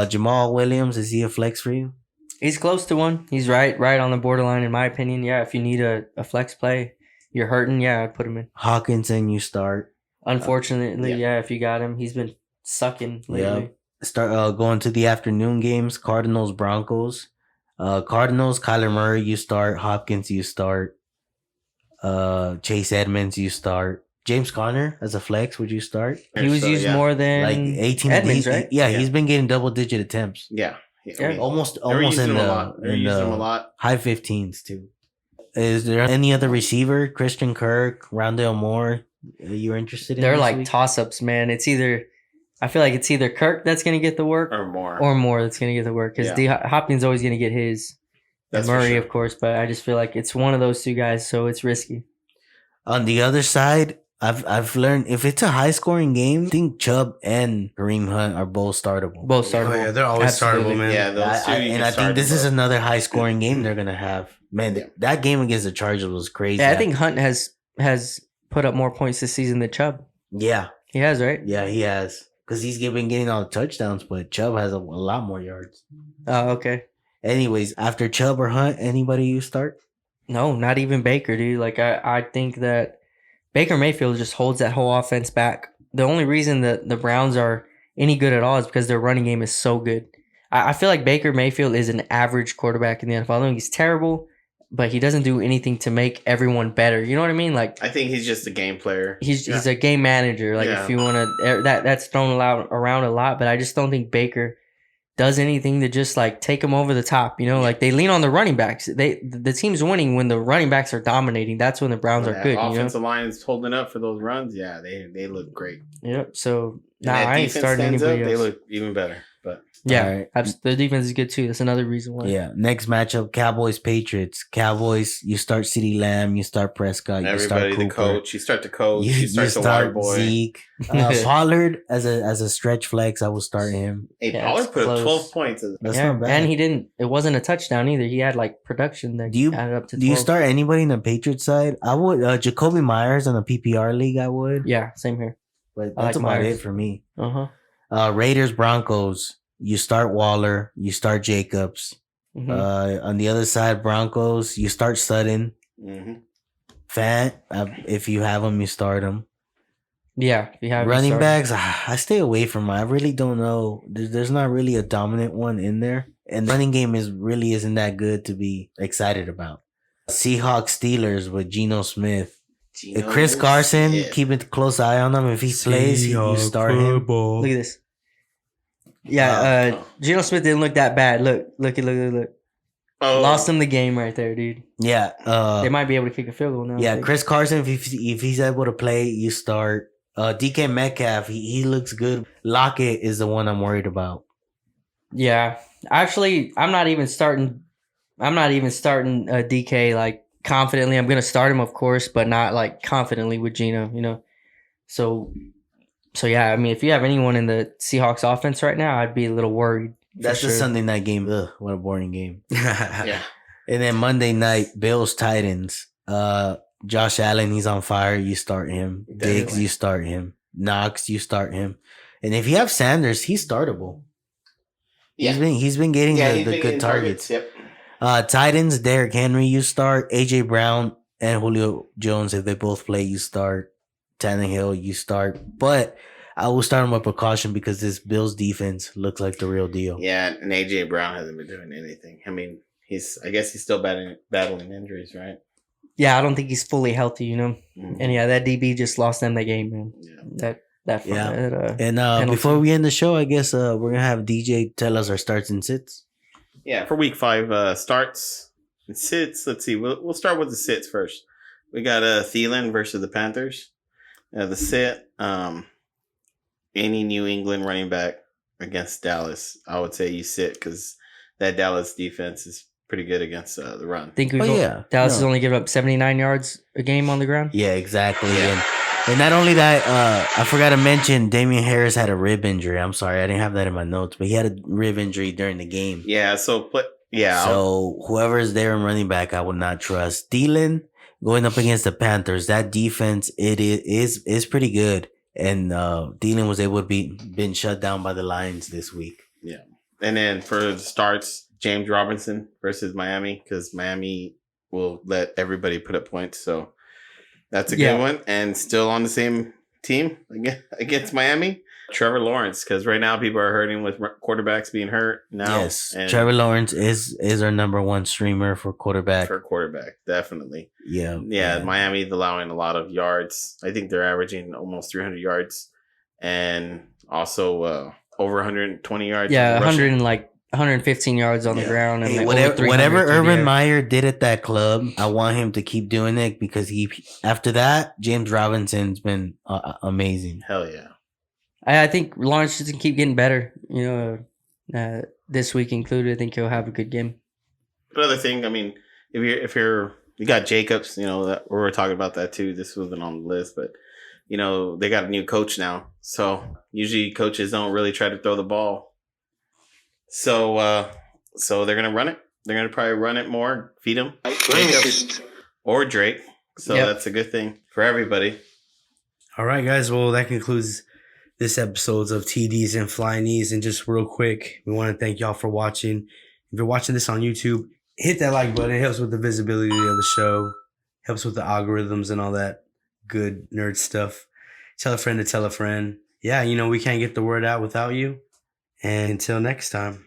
Jamal Williams, is he a flex for you? He's close to one. He's right on the borderline, in my opinion. Yeah, if you need a flex play, you're hurting, yeah, I'd put him in. Hawkinson, you start. Unfortunately, yeah, if you got him, he's been sucking lately. Start going to the afternoon games. Cardinals, Broncos. Cardinals, Kyler Murray, you start. Hopkins, you start. Chase Edmonds, you start. James Conner as a flex, would you start? He was used more than Like 18 Edmonds, right? Yeah, he's been getting double-digit attempts. Yeah. Yeah. Almost They're using in him a the, lot. They're in using the him a lot. high 15s too. Is there any other receiver? Christian Kirk, Rondale Moore, you're interested in? They're this like week? toss-ups, man. I feel like it's either Kirk that's going to get the work Or more. or Moore that's going to get the work because Yeah. Hopkins always going to get his. and for Murray, sure. of course. But I just feel like it's one of those two guys, so it's risky. On the other side, I've learned if it's a high scoring game, I think Chubb and Kareem Hunt are both startable. Both Oh, startable. yeah, they're always Absolutely. startable, man. Yeah, those two. And I think this is another high scoring game they're gonna have. Man, Yeah. that game against the Chargers was crazy. Yeah, I think Hunt has put up more points this season than Chubb. Yeah, He has, right? yeah, he has because he's been getting all the touchdowns, but Chubb has a lot more yards. Oh, okay. Anyways, after Chubb or Hunt, anybody you start? No, not even Baker, dude. Like I think that Baker Mayfield just holds that whole offense back. The only reason that the Browns are any good at all is because their running game is so good. I feel like Baker Mayfield is an average quarterback in the NFL. I don't think he's terrible, but he doesn't do anything to make everyone better. You know what I mean? Like I think he's just a game player. he's a game manager. Like Yeah. if you want to, that's thrown around a lot. But I just don't think Baker does anything to just like take them over the top. You know, like they lean on the running backs. The team's winning when the running backs are dominating. That's when the Browns When are that good. offensive line is holding up for those runs. Yeah, they look great. You know. Yep. So And nah, that I ain't defense starting stands up, anybody they else. look even better. But Yeah, All right. the defense is good too. That's another reason why. Yeah. Next matchup: Cowboys Patriots. Cowboys, you start CeeDee Lamb, you start Prescott, you start everybody, the Cooper. coach, you start the coach, You, you start the water boy. Zeke. Pollard as a stretch flex. I will start him. Hey, Yeah, Pollard it's put up close. 12 points. That's Yeah, not bad. and he didn't. It wasn't a touchdown either. He had like production that Do you- added up to. 12. Do you start anybody in the Patriots side? I would Jacoby Myers on the PPR league. I would. Yeah, same here. But I that's like about Myers. it for me. Uh-huh. Raiders Broncos. You start Waller. You start Jacobs. Mhm. On the other side, Broncos. You start Sutton. Mm-hmm. Fant. If you have him, you start him. Yeah, if you have your Running starter. backs, I stay away from them. I really don't know. There's not really a dominant one in there, and the running game really isn't that good to be excited about. Seahawks Steelers with Geno Smith. Chris Carson, keep a close eye on him. If he plays, you start him. Look at this. Yeah, Geno Smith didn't look that bad. Look. Oh, Lost him the game right there, dude. Yeah, They might be able to kick a field goal now. I yeah. think. Chris Carson, if he's able to play, you start. DK Metcalf, he looks good. Lockett is the one I'm worried about. Yeah, actually, I'm not even starting DK like confidently. I'm gonna start him, of course, but not like confidently with Geno. You know, so yeah. I mean, if you have anyone in the Seahawks offense right now, I'd be a little worried. for That's the sure. Sunday night game. Ugh, what a boring game. yeah. And then Monday night, Bills Titans. Josh Allen, he's on fire. You start him. Diggs, Definitely. you start him. Knox, you start him. And if you have Sanders, he's startable. Yeah. He's been getting Yeah, the he's been good getting targets. Yep. Titans, Derrick Henry, you start. AJ Brown and Julio Jones, if they both play, you start. Tannehill, you start. But I will start him with precaution because this Bills defense looks like the real deal. Yeah, and AJ Brown hasn't been doing anything. I mean, I guess he's still battling injuries, right? Yeah, I don't think he's fully healthy. You know, Mhm. and yeah, that DB just lost them the game, man. Yeah. Yeah. And penalty. before we end the show, I guess we're gonna have DJ tell us our starts and sits. Yeah, for week 5 starts and sits. Let's see. We'll start with the sits first. We got Thielen versus the Panthers. The sit, any New England running back against Dallas, I would say you sit because that Dallas defense is pretty good against the run. Think Oh, yeah. Dallas No. has only given up 79 yards a game on the ground. Yeah, exactly. And not only that, I forgot to mention Damian Harris had a rib injury. I'm sorry, I didn't have that in my notes, but he had a rib injury during the game. Yeah, so So whoever's there in running back, I would not trust. Thielen going up against the Panthers, that defense is pretty good, and Thielen was able to been shut down by the Lions this week. yeah. And then for the starts, James Robinson versus Miami because Miami will let everybody put up points. So that's a Yeah. good one. And still on the same team against Miami, Trevor Lawrence because right now people are hurting with quarterbacks being hurt now. Yes, and Trevor Lawrence is our number one streamer for quarterback. for quarterback, definitely. Yeah, Miami's allowing a lot of yards. I think they're averaging almost 300 yards and also over 120 yards. Yeah, rushing. 115 yards on the ground. And Hey, like over 300 whatever through the Urban air. Meyer did at that club, I want him to keep doing it because after that, James Robinson's been amazing. Hell yeah. I think Lawrence just keep getting better. You know, this week included. I think he'll have a good game. Another thing, I mean, you got Jacobs, that we were talking about that too. This wasn't on the list, but they got a new coach now. So usually coaches don't really try to throw the ball. So they're gonna run it. They're gonna probably run it more, feed him, Jacobs or Drake. So that's a good thing for everybody. All right, guys. Well, that concludes this episode of TDs and Flying Knees. And just real quick, we want to thank y'all for watching. If you're watching this on YouTube, hit that like button. It helps with the visibility of the show. Helps with the algorithms and all that good nerd stuff. Tell a friend to tell a friend. Yeah, we can't get the word out without you. And until next time.